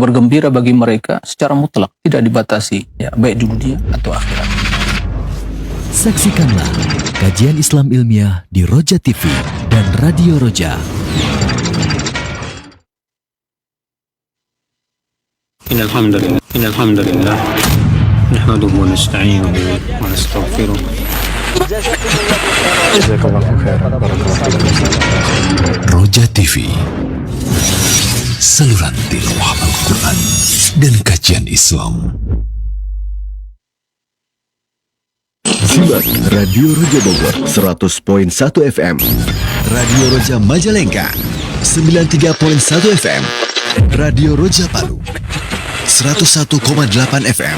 bergembira bagi mereka secara mutlak, tidak dibatasi, ya, baik di dunia atau akhirat. Saksikanlah kajian Islam ilmiah di Roja TV dan Radio Roja. Innalhamdulillah nahmaduhu wa nasta'inuhu wa nastaghfiruh. Roja TV, saluran tilawah Al-Quran dan kajian Islam. Simak Radio Roja Bogor 100.1 FM, Radio Roja Majalengka 93.1 FM, Radio Roja Palu 101,8 FM,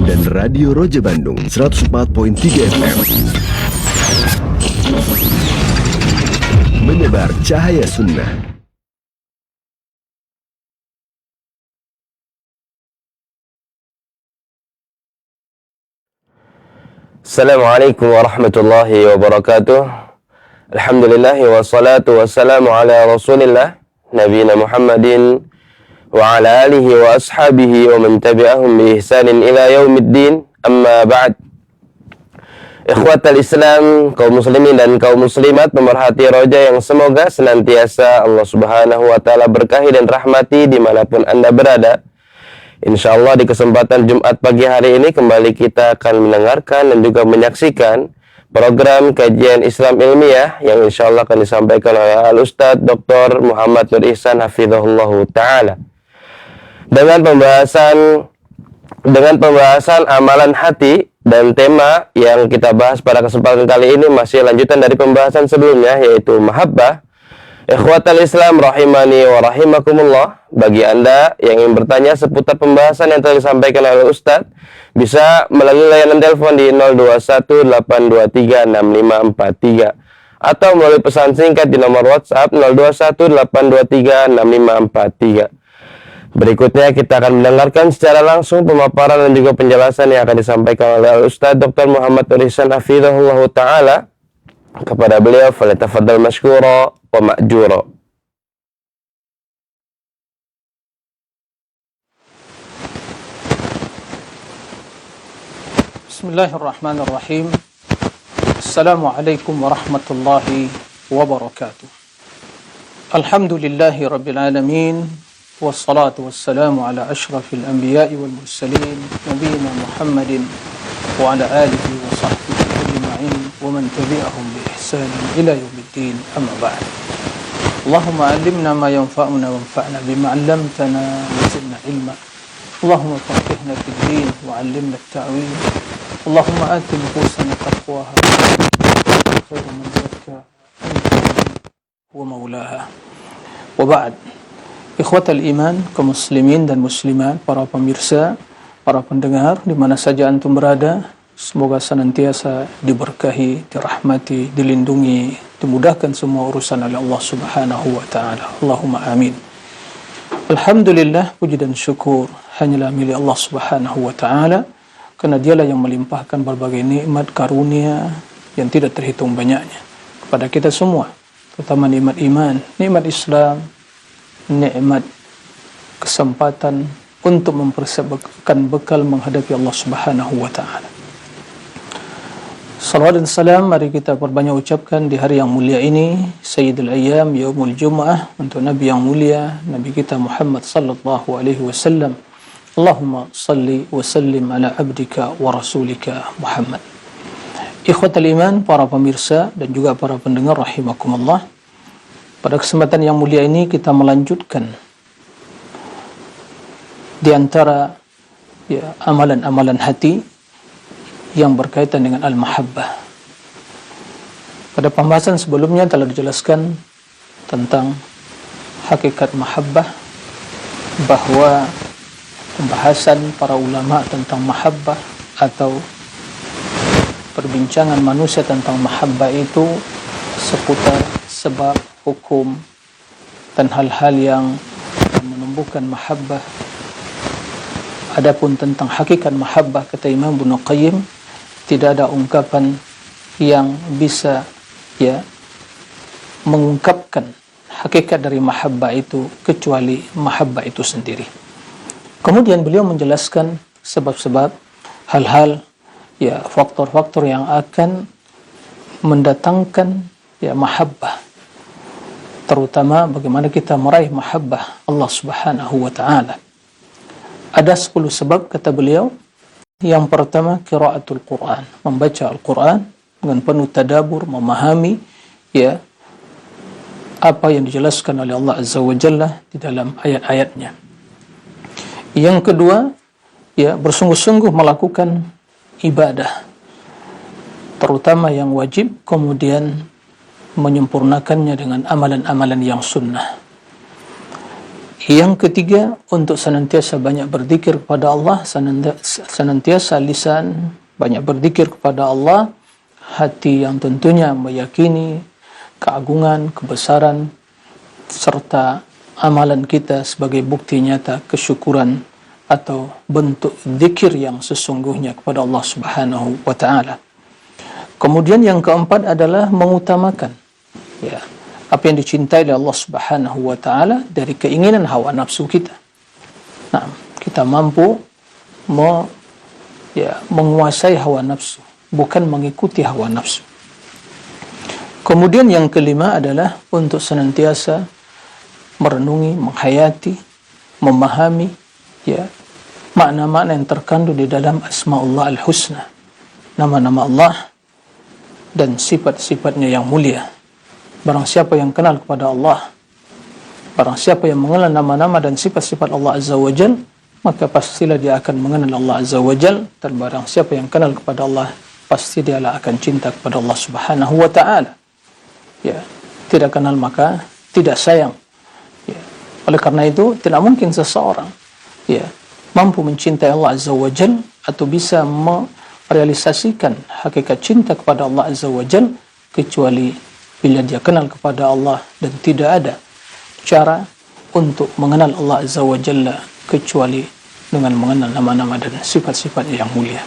dan Radio Roja Bandung 104.3 FM. Menyebar cahaya sunnah. Assalamualaikum warahmatullahi wabarakatuh. Alhamdulillah wassalatu wassalamu ala rasulillah nabiyina Muhammadin wa ala alihi wa ashabihi wa man tabi'ahum bi ihsanin ila yaumiddin. Amma ba'd. Ikhwatal Islam, kaum muslimin dan kaum muslimat pemerhati Roja yang semoga senantiasa Allah Subhanahu wa taala berkahi dan rahmati dimanapun Anda berada. Insyaallah di kesempatan Jumat pagi hari ini kembali kita akan mendengarkan dan juga menyaksikan program kajian Islam ilmiah yang insyaallah akan disampaikan oleh Al-Ustadz Dr. Muhammad Nur Ihsan hafizahullah ta'ala dengan pembahasan amalan hati, dan tema yang kita bahas pada kesempatan kali ini masih lanjutan dari pembahasan sebelumnya, yaitu mahabbah. Ikhwatal Islam rahimani wa rahimakumullah, bagi Anda yang ingin bertanya seputar pembahasan yang telah disampaikan oleh Ustadz, bisa melalui layanan telepon di 0218236543 atau melalui pesan singkat di nomor WhatsApp 0218236543. Berikutnya kita akan mendengarkan secara langsung pemaparan dan juga penjelasan yang akan disampaikan oleh Ustadz Dr. Muhammad Nur Ihsan hafizahullah ta'ala. Kepada beliau, falyatafaddal mashkura wa ma'jura. Bismillahirrahmanirrahim. Assalamualaikum warahmatullahi wabarakatuh. Alhamdulillahi rabbil alamin, wassalatu wassalamu ala ashrafil anbiya'i wal mursalin, nabiyina Muhammadin wa ala alihi wa sahbihi ajma'in wa man tabi'ahum bi ihsanin ila yaumiddin. Amma ba'd. Allahumma 'allimna ma yanfa'una wanfa'na bima 'allamtana wa zidna ilma. Allahumma faqihna fid din wa 'allimna at-ta'wil. Allahumma ati nufusana taqwaha wa khairu man zakkaha anta wa maulaha. Wa ba'd. Ikhwatal iman, kaum muslimin dan muslimat, para pemirsa, para pendengar di mana saja antum berada, semoga senantiasa diberkahi, dirahmati, dilindungi, dimudahkan semua urusan oleh Allah Subhanahu wa taala. Allahumma amin. Alhamdulillah, puji dan syukur hanyalah milik Allah Subhanahu wa taala, karena Dialah yang melimpahkan berbagai nikmat karunia yang tidak terhitung banyaknya kepada kita semua, terutama nikmat iman, nikmat Islam, nikmat kesempatan untuk mempersiapkan bekal menghadapi Allah Subhanahu wa taala. Salawat dan salam mari kita perbanyak ucapkan di hari yang mulia ini, Sayyidul Ayyam Yaumul Jum'ah, untuk Nabi yang mulia, Nabi kita Muhammad sallallahu alaihi wasallam. Allahumma salli wa sallim ala abdika wa rasulika Muhammad. Ikhwatal iman, para pemirsa dan juga para pendengar rahimakumullah. Pada kesempatan yang mulia ini kita melanjutkan di antara amalan-amalan hati yang berkaitan dengan al-mahabbah. Pada pembahasan sebelumnya telah dijelaskan tentang hakikat mahabbah, bahwa pembahasan para ulama tentang mahabbah atau perbincangan manusia tentang mahabbah itu seputar sebab, hukum, dan hal-hal yang menumbuhkan mahabbah. Adapun tentang hakikat mahabbah, kata Imam Ibnu Qayyim, tidak ada ungkapan yang bisa mengungkapkan hakikat dari mahabbah itu kecuali mahabbah itu sendiri. Kemudian beliau menjelaskan sebab-sebab hal-hal, ya, faktor-faktor yang akan mendatangkan, ya, mahabbah, terutama bagaimana kita meraih mahabbah Allah Subhanahu wa ta'ala. Ada 10 sebab, kata beliau. Yang pertama, qiraatul Quran, membaca Al-Quran dengan penuh tadabbur, memahami, ya, apa yang dijelaskan oleh Allah Azza wa Jalla di dalam ayat-ayatnya. Yang kedua, ya, bersungguh-sungguh melakukan ibadah, terutama yang wajib, kemudian menyempurnakannya dengan amalan-amalan yang sunnah. Yang ketiga, untuk senantiasa banyak berzikir kepada Allah, senantiasa lisan banyak berzikir kepada Allah, hati yang tentunya meyakini keagungan, kebesaran, serta amalan kita sebagai bukti nyata kesyukuran atau bentuk zikir yang sesungguhnya kepada Allah Subhanahu wa ta'ala. Kemudian yang keempat adalah mengutamakan, ya, apa yang dicintai oleh Allah Subhanahu wa ta'ala dari keinginan hawa nafsu kita. Nah, kita mampu menguasai hawa nafsu, bukan mengikuti hawa nafsu. Kemudian yang kelima adalah untuk senantiasa merenungi, menghayati, memahami, ya, makna-makna yang terkandung di dalam Asma'ullah Al-Husna, nama-nama Allah dan sifat-sifatnya yang mulia. Barang siapa yang kenal kepada Allah, barang siapa yang mengenal nama-nama dan sifat-sifat Allah Azza wa Jal, maka pastilah dia akan mengenal Allah Azza wa Jal. Dan barang siapa yang kenal kepada Allah, pasti dialah akan cinta kepada Allah Subhanahu wa ta'ala. Ya, tidak kenal maka tidak sayang. Ya. Oleh karena itu, tidak mungkin seseorang, ya, mampu mencintai Allah Azza wa Jal atau bisa merealisasikan hakikat cinta kepada Allah Azza wa Jal kecuali bila dia kenal kepada Allah, dan tidak ada cara untuk mengenal Allah Azza wa Jalla kecuali dengan mengenal nama-nama dan sifat-sifat yang mulia.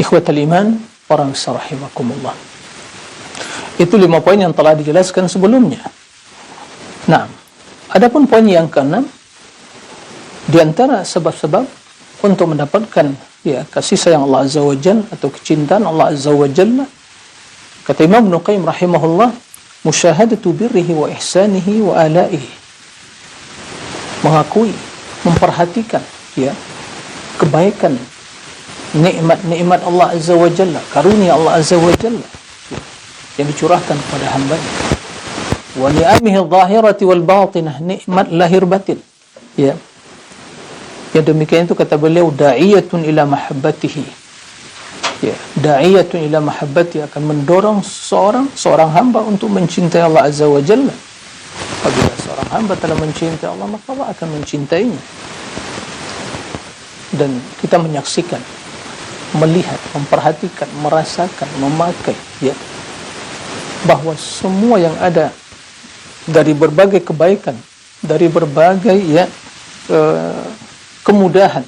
Ikhwatal iman, orang sarahimakumullah. Itu 5 poin yang telah dijelaskan sebelumnya. Nah, adapun poin yang ke-6, di antara sebab-sebab untuk mendapatkan, ya, kasih sayang Allah Azza wa Jalla atau kecintaan Allah Azza wa Jalla, kata Imam Ibnu Qayyim rahimahullah, musyahadatu birrihi wa ihsanihi wa alaihi, mengakui, memperhatikan, ya, kebaikan, nikmat-nikmat Allah Azza wa Jalla, karunia Allah Azza wa Jalla, ya, yang dicurahkan kepada hamba-Nya. Wa ni'amihi adh-dhahirati wal batinah, nikmat lahir batin, ya. Yang demikian itu, kata beliau, da'iyatun ila mahabbatihi, ya, da'iyatun ila mahabbati, akan mendorong seorang hamba untuk mencintai Allah Azza wa Jalla. Apabila seorang hamba telah mencintai Allah, maka Allah akan mencintainya. Dan kita menyaksikan, melihat, memperhatikan, merasakan, memakai, ya, bahwa semua yang ada dari berbagai kebaikan, dari berbagai, ya, kemudahan,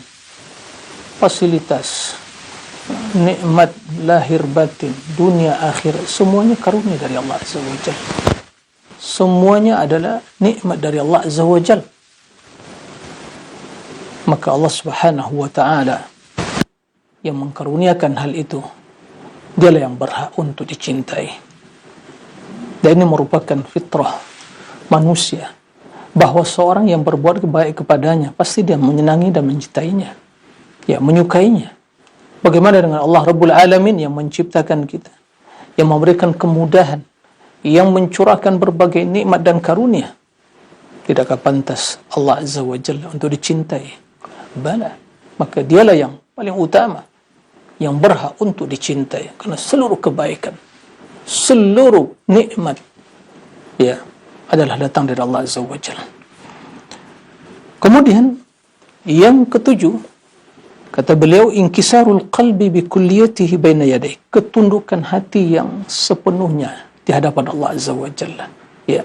fasilitas, nikmat lahir batin, dunia akhirat, semuanya karunia dari Allah Azza wa Jalla. Semuanya adalah nikmat dari Allah Azza wa Jalla. Maka Allah Subhanahu wa ta'ala yang mengkaruniakan hal itu, dialah yang berhak untuk dicintai. Dan ini merupakan fitrah manusia, bahwa seorang yang berbuat baik kepadanya, pasti dia menyenangi dan mencintainya, ya, menyukainya. Bagaimana dengan Allah Rabbul Alamin yang menciptakan kita, yang memberikan kemudahan, yang mencurahkan berbagai nikmat dan karunia? Tidakkah pantas Allah Azza wa Jalla untuk dicintai? Bala. Maka dialah yang paling utama, yang berhak untuk dicintai, karena seluruh kebaikan, seluruh nikmat, ya, adalah datang dari Allah Azza wa Jalla. Kemudian yang ke-7, kata beliau, inkisarul qalbi bi kulliyatihi baina yadayhi, ketundukan hati yang sepenuhnya di hadapan Allah Azza wa Jalla, ya.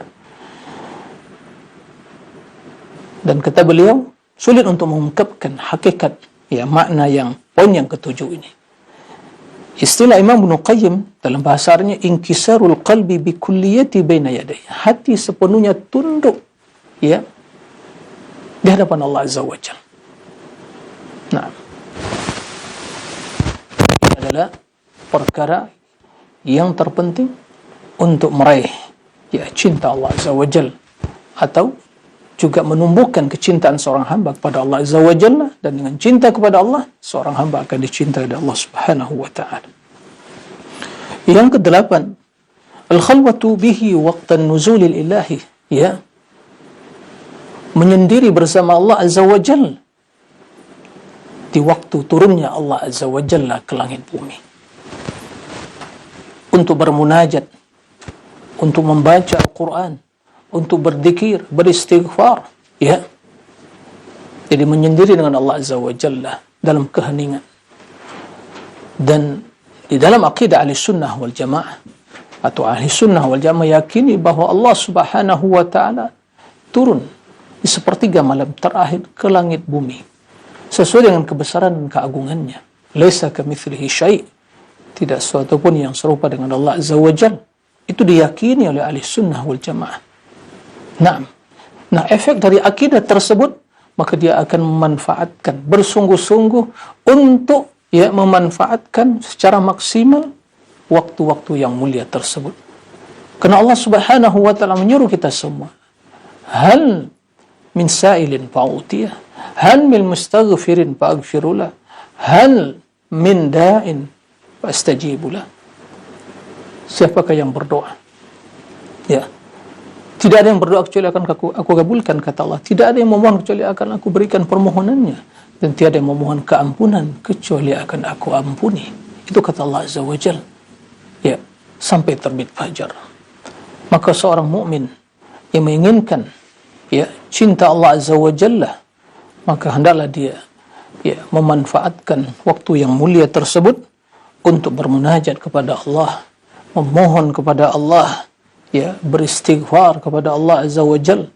Dan kata beliau, sulit untuk mengungkapkan hakikat, ya, makna yang poin yang ke-7 ini. Istilah Imam Ibnu Qayyim dalam bahasa Arabnya, inkisarul qalbi bi kulliyati baina yadayhi, hati sepenuhnya tunduk, ya, di hadapan Allah Azza wa Jalla. Nah, ini adalah perkara yang terpenting untuk meraih cinta Allah Azza wa Jalla, atau juga menumbuhkan kecintaan seorang hamba kepada Allah Azza wa Jalla, dan dengan cinta kepada Allah seorang hamba akan dicintai oleh Allah Subhanahu wa taala. Yang kedelapan, al-khalwatu bihi waqtan nuzulil ilahi, menyendiri bersama Allah Azza wa Jalla di waktu turunnya Allah Azza wa Jalla ke langit bumi, untuk bermunajat, untuk membaca Al-Quran, untuk berzikir, beristighfar, jadi menyendiri dengan Allah Azza wa Jalla dalam keheningan. Dan di dalam akidah ahli sunnah wal jamaah, atau ahli sunnah wal jamaah yakini bahwa Allah Subhanahu wa ta'ala turun di sepertiga malam terakhir ke langit bumi sesuai dengan kebesaran dan keagungannya. Laisa kamitslihi syai', tidak sesuatu pun yang serupa dengan Allah Azza wa Jalla. Itu diyakini oleh ahli sunnah wal jamaah. Nah, efek dari akidah tersebut, maka dia akan memanfaatkan, bersungguh-sungguh untuk memanfaatkan secara maksimal waktu-waktu yang mulia tersebut. Karena Allah Subhanahu wa ta'ala menyuruh kita semua, hal min sa'ilin fa'utiyah, hal min mustaghfirin fa'aghfirulah, hal min da'in fa'astajibulah. Siapakah yang berdoa? Tidak ada yang berdoa kecuali akan aku kabulkan, kata Allah. Tidak ada yang memohon kecuali akan aku berikan permohonannya, dan tiada yang memohon keampunan kecuali akan aku ampuni. Itu kata Allah Azza wa Jalla. Sampai terbit fajar. Maka seorang mukmin yang menginginkan cinta Allah Azza wa Jalla, maka hendaklah dia memanfaatkan waktu yang mulia tersebut untuk bermunajat kepada Allah, memohon kepada Allah, beristighfar kepada Allah Azza wa Jalla.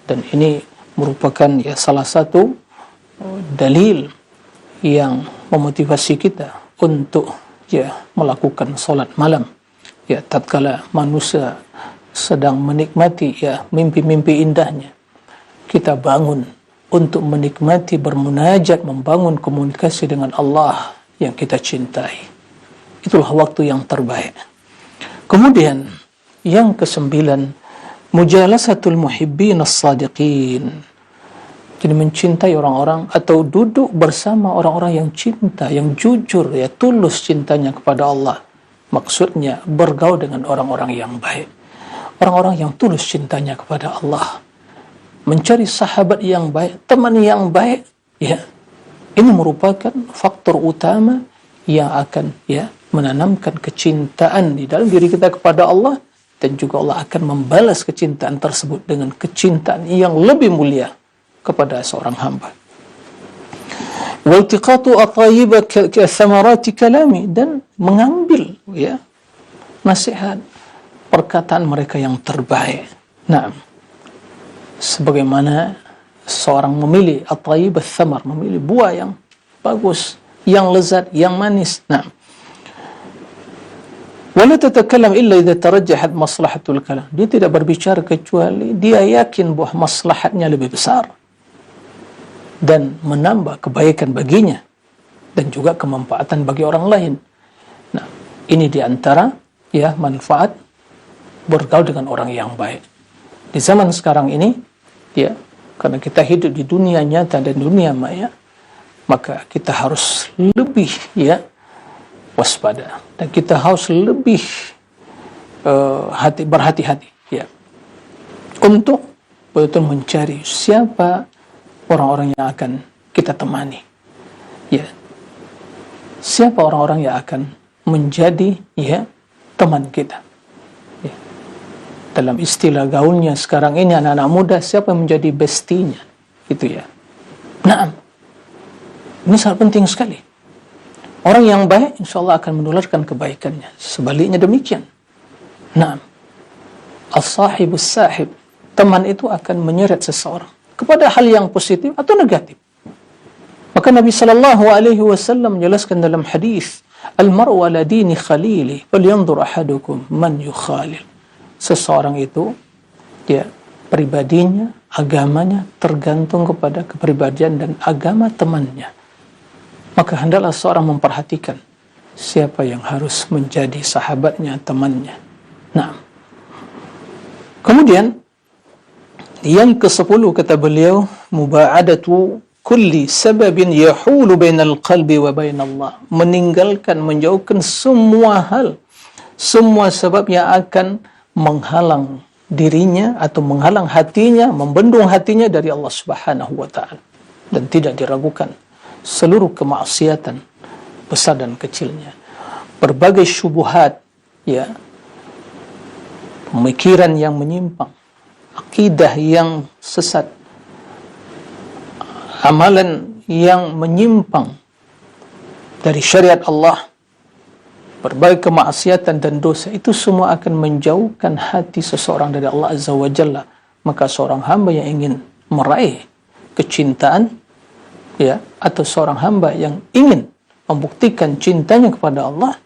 Dan ini merupakan salah satu dalil yang memotivasi kita untuk melakukan salat malam. Tatkala manusia sedang menikmati mimpi-mimpi indahnya, kita bangun untuk menikmati, bermunajat, membangun komunikasi dengan Allah yang kita cintai. Itulah waktu yang terbaik. Kemudian yang kesembilan, mujalasatul muhibbin as-sadiqin. Jadi mencintai orang-orang, atau duduk bersama orang-orang yang cinta, yang jujur, tulus cintanya kepada Allah. Maksudnya bergaul dengan orang-orang yang baik, orang-orang yang tulus cintanya kepada Allah, mencari sahabat yang baik, teman yang baik. Ini merupakan faktor utama yang akan menanamkan kecintaan di dalam diri kita kepada Allah, dan juga Allah akan membalas kecintaan tersebut dengan kecintaan yang lebih mulia kepada seorang hamba. Waltiqatu atayiba kasamarati kalami, dan mengambil nasihat, perkataan mereka yang terbaik. Sebagaimana seorang memilih atayib as-samar, memilih buah yang bagus, yang lezat, yang manis. Wala tatakallam illa idza tarajjahat maslahatul kalam. Dia tidak berbicara kecuali dia yakin bahwa maslahatnya lebih besar dan menambah kebaikan baginya, dan juga kemanfaatan bagi orang lain. Ini diantara manfaat bergaul dengan orang yang baik. Di zaman sekarang ini, karena kita hidup di dunia nyata dan dunia maya, maka kita harus lebih waspada, dan kita harus lebih berhati-hati untuk betul-betul mencari siapa orang-orang yang akan kita temani, siapa orang-orang yang akan menjadi teman kita. Dalam istilah gaulnya sekarang ini anak-anak muda, siapa yang menjadi bestinya, gitu ya. Ini sangat penting sekali. Orang yang baik insya Allah akan menularkan kebaikannya. Sebaliknya demikian. As-sahibus sahib, teman itu akan menyeret seseorang kepada hal yang positif atau negatif. Maka Nabi sallallahu alaihi wasallam menjelaskan dalam hadis, al-mar'u ala dini khalili, falyanzur ahadukum man yukhalil. Seseorang itu pribadinya, agamanya tergantung kepada kepribadian dan agama temannya. maka hendaklah seorang memperhatikan siapa yang harus menjadi sahabatnya, temannya. Nah, kemudian yang ke-10 kata beliau, muba'adatu kulli sababin yahulu bainal qalbi wa bainallah, meninggalkan, menjauhkan semua hal, semua sebab yang akan menghalang dirinya atau menghalang hatinya, membendung hatinya dari Allah Subhanahu wa taala, dan tidak diragukan seluruh kemaksiatan besar dan kecilnya, berbagai syubhat, ya, pemikiran yang menyimpang, akidah yang sesat, amalan yang menyimpang dari syariat Allah, berbagai kemaksiatan dan dosa, itu semua akan menjauhkan hati seseorang dari Allah Azza wa Jalla. Maka seorang hamba yang ingin meraih kecintaan, ya, atau seorang hamba yang ingin membuktikan cintanya kepada Allah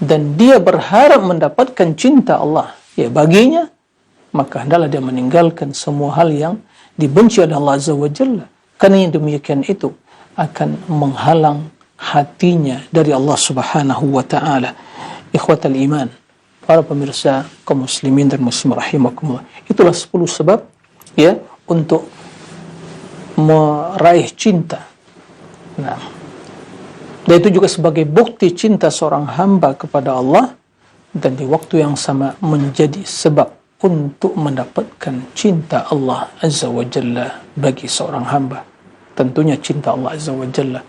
dan dia berharap mendapatkan cinta Allah, ya, baginya, maka hendaklah dia meninggalkan semua hal yang dibenci oleh Allah Azza wa Jalla. Karena yang demikian itu akan menghalang hatinya dari Allah Subhanahu wa taala. Ikhwatal iman, para pemirsa kaum muslimin dan muslim rahimakumullah. Itulah 10 sebab, ya, untuk meraih cinta. Nah, dan itu juga sebagai bukti cinta seorang hamba kepada Allah, dan di waktu yang sama menjadi sebab untuk mendapatkan cinta Allah Azza wa Jalla bagi seorang hamba. Tentunya cinta Allah Azza wa Jalla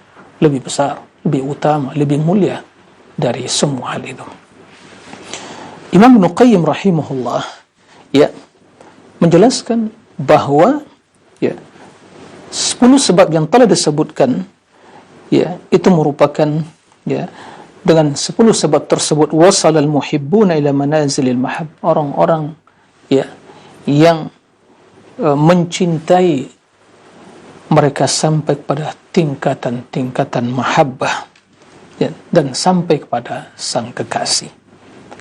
lebih besar, lebih utama, lebih mulia dari semua hal itu. Imam Ibnu Qayyim rahimahullah, ya, menjelaskan bahwa, ya, 10 sebab yang telah disebutkan, ya, itu merupakan, ya, dengan 10 sebab tersebut wasalal muhibbuna ila manazilil mahab, orang-orang, ya, yang mencintai mereka sampai kepada tingkatan-tingkatan mahabbah, ya, dan sampai kepada sang kekasih.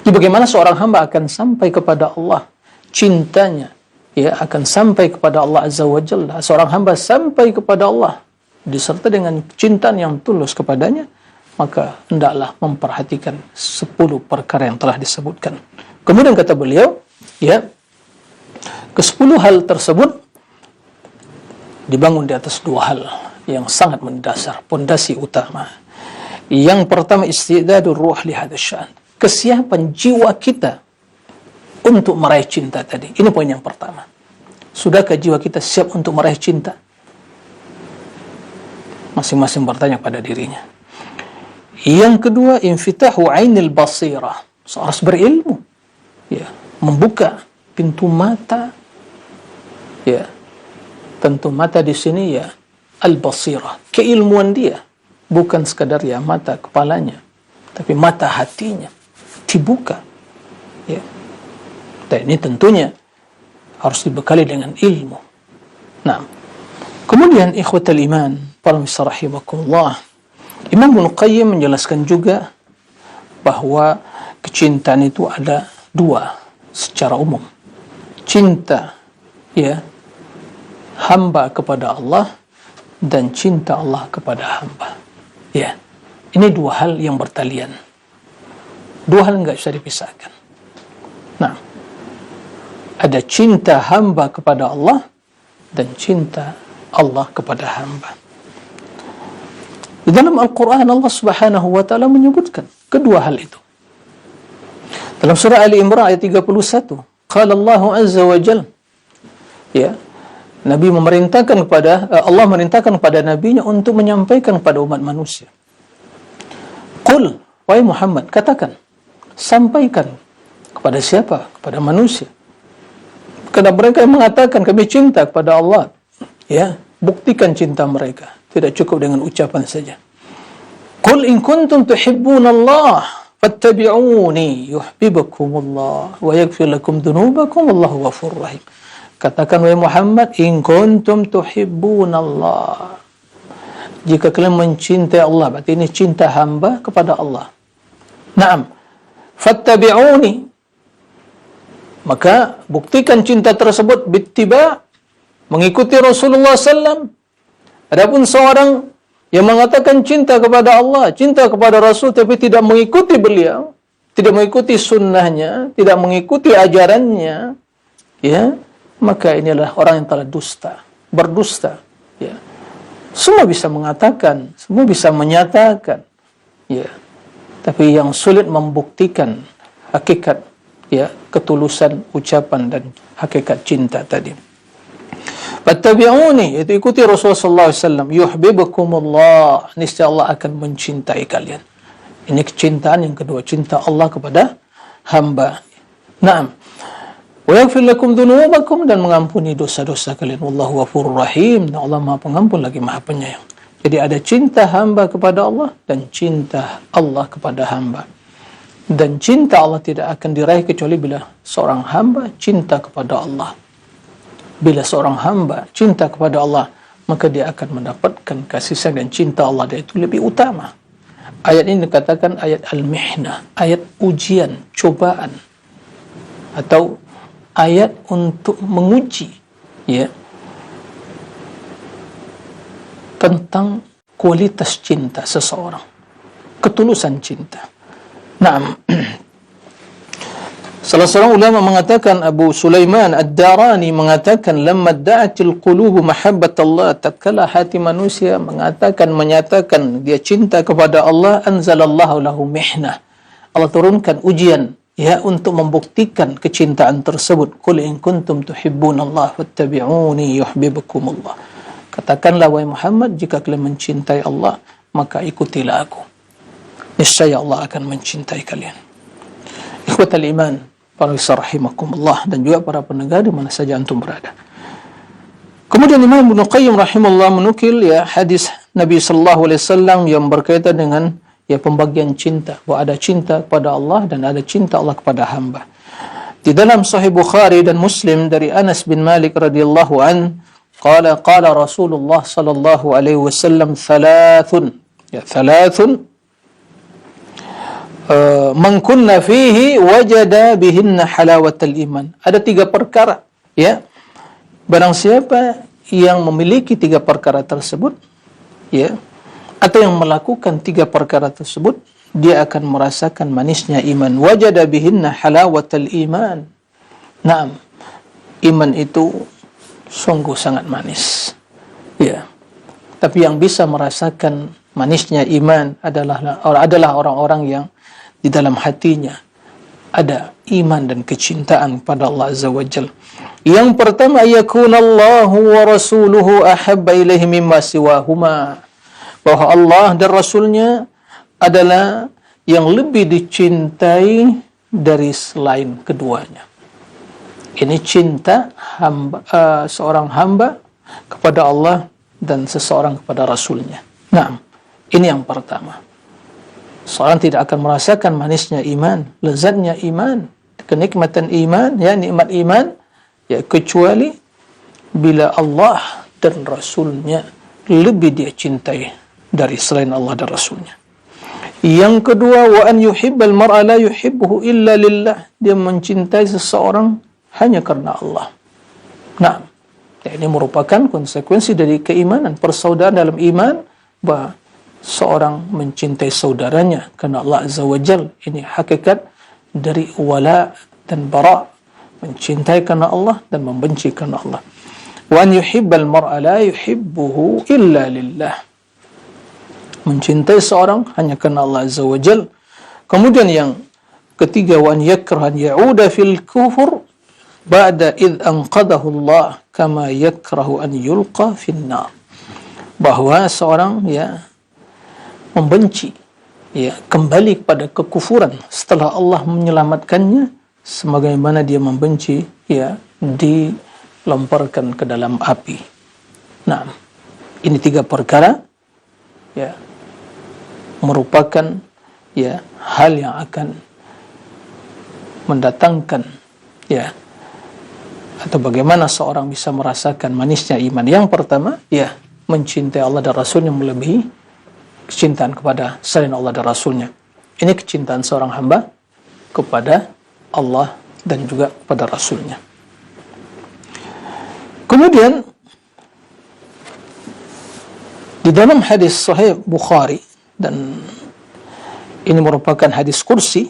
Jadi bagaimana seorang hamba akan sampai kepada Allah, cintanya, ya, akan sampai kepada Allah Azza wa Jalla. Seorang hamba sampai kepada Allah disertai dengan cintaan yang tulus kepadanya, maka hendaklah memperhatikan 10 perkara yang telah disebutkan. Kemudian kata beliau, ya, ke-10 hal tersebut dibangun di atas 2 hal yang sangat mendasar, pondasi utama. Yang pertama, istidadur ruh li hadzal sya'n, kesiapan jiwa kita untuk meraih cinta tadi. Ini poin yang pertama. Sudahkah jiwa kita siap untuk meraih cinta? Masing-masing bertanya pada dirinya. Yang kedua, infitahu ainil basirah, seorang harus berilmu, ya, membuka pintu mata, ya, tentu mata di sini, ya, al-basirah, keilmuan dia, bukan sekadar, ya, mata kepalanya, tapi mata hatinya dibuka, ya. Dan ini tentunya harus dibekali dengan ilmu. Nah, kemudian ikhwatal iman, para pemirsa rahimakumullah, Imam Ibnu Qayyim menjelaskan juga bahwa kecintaan itu ada 2 secara umum. Cinta, ya, hamba kepada Allah dan cinta Allah kepada hamba. Ya, ini 2 hal yang bertalian. 2 hal enggak bisa dipisahkan. Nah, ada cinta hamba kepada Allah dan cinta Allah kepada hamba. Di dalam Al-Quran Allah Subhanahu wa ta'ala menyebutkan kedua hal itu. Dalam surah Ali Imran ayat 31, qala Allahu azza wa jalla, ya, Nabi memerintahkan kepada Allah memerintahkan kepada nabinya untuk menyampaikan kepada umat manusia. Qul, wahai Muhammad, katakan, sampaikan kepada siapa? Kepada manusia. Karena mereka yang mengatakan kami cinta kepada Allah, ya, buktikan cinta mereka. Tidak cukup dengan ucapan saja. Qul in kuntum tuhibbunallah fattabi'uni yuhibbukumullah wa yaghfir lakum dhunubakum wallahu ghafurur rahim. Katakan wahai Muhammad, in kuntum tuhibbunallah, jika kalian mencintai Allah, berarti ini cinta hamba kepada Allah. Naam, fattabi'uni, maka buktikan cinta tersebut bittiba, mengikuti Rasulullah sallam. Adapun seorang yang mengatakan cinta kepada Allah, cinta kepada Rasul, tapi tidak mengikuti beliau, tidak mengikuti sunnahnya, tidak mengikuti ajarannya, ya, maka inilah orang yang telah dusta, berdusta, ya. Semua bisa mengatakan, semua bisa menyatakan, ya, tapi yang sulit membuktikan hakikat, ya, ketulusan ucapan dan hakikat cinta tadi. Fattabi'uni, itu ikuti Rasulullah sallallahu alaihi wasallam, yuhibbukumullah, niscaya Allah akan mencintai kalian. Ini kecintaan yang kedua, cinta Allah kepada hamba. Naam. Wa yaghfir lakum dzunubakum, dan mengampuni dosa-dosa kalian. Wallahu ghafurur rahim, dan Allah Maha Pengampun lagi Maha Penyayang. Jadi ada cinta hamba kepada Allah dan cinta Allah kepada hamba. Dan cinta Allah tidak akan diraih kecuali bila seorang hamba cinta kepada Allah. Bila seorang hamba cinta kepada Allah, maka dia akan mendapatkan kasih sayang dan cinta Allah, dan itu lebih utama. Ayat ini dikatakan ayat al-mihnah, ayat ujian, cobaan, atau ayat untuk menguji, ya, tentang kualitas cinta seseorang, ketulusan cinta. Naam. Salah seorang ulama mengatakan, Abu Sulaiman Ad-Darani mengatakan, lamma da'atil qulubu mahabbatallah, tatkala hati manusia menyatakan dia cinta kepada Allah, anzalallahu lahu mihnah, Allah turunkan ujian, ya, untuk membuktikan kecintaan tersebut. Qul in kuntum tuhibbunallah fattabi'uni yuhibbukumullah. Katakanlah wahai Muhammad, jika kalian mencintai Allah, maka ikutilah aku, niscaya Allah akan mencintai kalian. Ikhwatal iman, para rahimakumullah, dan juga para pendengar di mana saja antum berada. Kemudian Imam Ibnu Qayyim rahimahullah menukil, ya, hadis Nabi sallallahu alaihi wasallam yang berkaitan dengan, ya, pembagian cinta, bahwa ada cinta kepada Allah dan ada cinta Allah kepada hamba. Di dalam Sahih Bukhari dan Muslim dari Anas bin Malik radhiyallahu an, qala Rasulullah sallallahu alaihi wasallam thalathun, ya, thalathun man kunna fihi wajada bihinna halawatal iman. Ada 3 perkara, ya, barang siapa yang memiliki 3 perkara tersebut, ya, atau yang melakukan 3 perkara tersebut, dia akan merasakan manisnya iman. Wajada bihinna halawatal iman. Naam, iman itu sungguh sangat manis, ya. Tapi yang bisa merasakan manisnya iman adalah orang-orang yang di dalam hatinya ada iman dan kecintaan pada Allah Azza wa Jalla. Yang pertama, yakunallahu wa rasuluhu ahabba ilaihi mimma siwahuma, bahwa Allah dan Rasulnya adalah yang lebih dicintai dari selain keduanya. Ini cinta hamba, seorang hamba kepada Allah dan seseorang kepada Rasulnya. Nah, ini yang pertama. Seorang tidak akan merasakan manisnya iman, lezatnya iman, kenikmatan iman, ya, nikmat iman, ya, kecuali bila Allah dan Rasulnya lebih dia cintai dari selain Allah dan Rasulnya. Yang kedua, wa an yuhibbal mar'a la yuhibbuhu illa lillah, dia mencintai seseorang hanya karena Allah. Nah, ya, ini merupakan konsekuensi dari keimanan, persaudaraan dalam iman, bahwa seorang mencintai saudaranya karena Allah Azza wa Jal. Ini hakikat dari wala dan bara, mencintai karena Allah dan membenci karena Allah. Wa an yuhibbal mar'a la yuhibbuhu illa lillah, mencintai seorang hanya karena Allah Azza wa Jal. Kemudian yang ketiga, wa an yakrah an ya'uda fil kufur ba'da id anqadahu Allah kama yakrahu an yulqa fin nar, bahwa seorang, ya, membenci, ya, kembali kepada kekufuran setelah Allah menyelamatkannya, sebagaimana dia membenci, ya, dilemparkan ke dalam api. Nah, ini 3 perkara, ya, merupakan, ya, hal yang akan mendatangkan, ya, atau bagaimana seorang bisa merasakan manisnya iman. Yang pertama, ya, mencintai Allah dan Rasul yang melebihi kecintaan kepada selain Allah dan Rasulnya. Ini kecintaan seorang hamba kepada Allah dan juga kepada Rasulnya. Kemudian Di dalam hadis Sahih Bukhari, dan ini merupakan hadis kursi,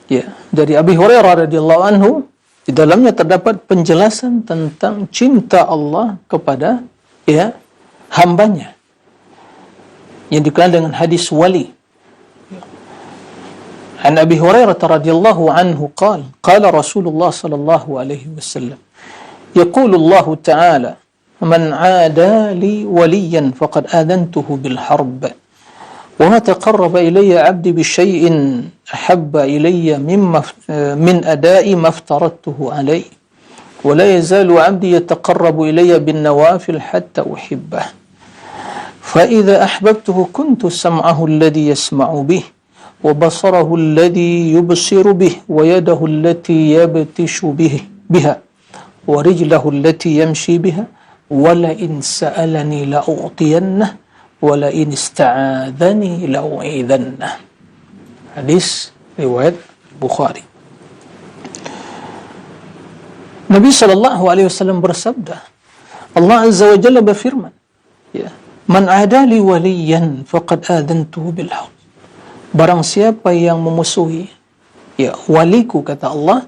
ya, dari Abi Hurairah radhiyallahu anhu, di dalamnya terdapat penjelasan tentang cinta Allah kepada, ya, hambanya, yang dikenal dengan hadis wali. An Abi Hurairah radhiyallahu anhu qala Rasulullah sallallahu alaihi wasallam, yaqulu Allah ta'ala, man 'ada li waliyan faqad adantuhu bil harb wa ma taqarraba ilayya 'abdi bi syai'in ahabba ilayya min ada'i ma aftaradtuhu alayhi wa la yazalu 'abdi yataqarrabu ilayya bin nawafil hatta uhibbah fa idza ahbabtuhu kuntu sam'ahu alladhi yasma'u bih wa basarahu alladhi yubsiru bih wa yadahu allati yabtishu biha wa rijlahu allati yamshi biha wa la in sa'alani la u'tiyannah wa la in ista'adhani la u'idhannah. Hadis riwayat Bukhari. Nabi sallallahu alaihi wasallam bersabda, Allah azza wa jalla berfirman, ya, man adali waliyan faqad adantuhu bil harb. Barang siapa yang memusuhi, ya, waliku, kata Allah,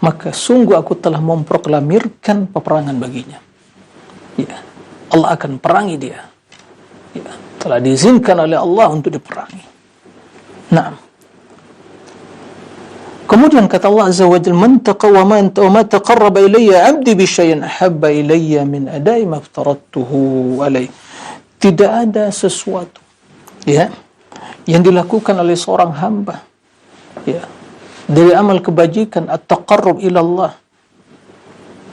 maka sungguh aku telah memproklamirkan peperangan baginya. Ya, Allah akan perangi dia. Ya, telah diizinkan oleh Allah untuk diperangi. Naam. Kemudian kata Allah azza wa jalla, man ma taqarraba ilayya 'abdi bi syai'in ahabba ilayya min ada'i ma aftaradtuhu alayhi. Tidak ada sesuatu, ya, yang dilakukan oleh seorang hamba, ya, dari amal kebajikan, at-taqarrub ila Allah,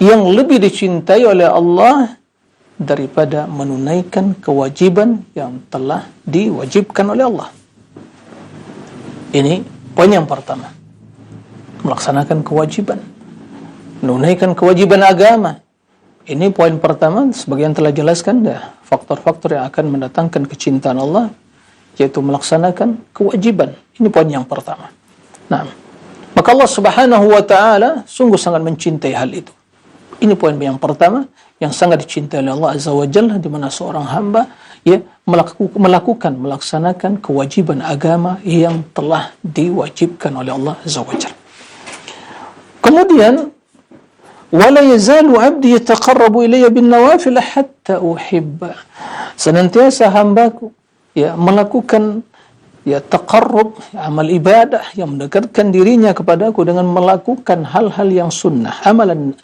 yang lebih dicintai oleh Allah daripada menunaikan kewajiban yang telah diwajibkan oleh Allah. Ini poin yang pertama, melaksanakan kewajiban, menunaikan kewajiban agama. Ini poin pertama, sebagian telah jelaskan, ya, faktor-faktor yang akan mendatangkan kecintaan Allah, yaitu melaksanakan kewajiban. Ini poin yang pertama. Nah, maka Allah Subhanahu wa ta'ala sungguh sangat mencintai hal itu. Ini poin yang pertama yang sangat dicintai oleh Allah azza wa jalla, di mana seorang hamba, ya, melaksanakan kewajiban agama yang telah diwajibkan oleh Allah azza wa jalla. Kemudian, wala yazalu 'abdi yataqarrabu ilayya bin nawafil hatta uhibba. Senantiasa hambaku, ya, melakukan, ya, taqarrub, amal ibadah yang mendekatkan dirinya kepadaku dengan melakukan hal-hal yang sunnah, amalan,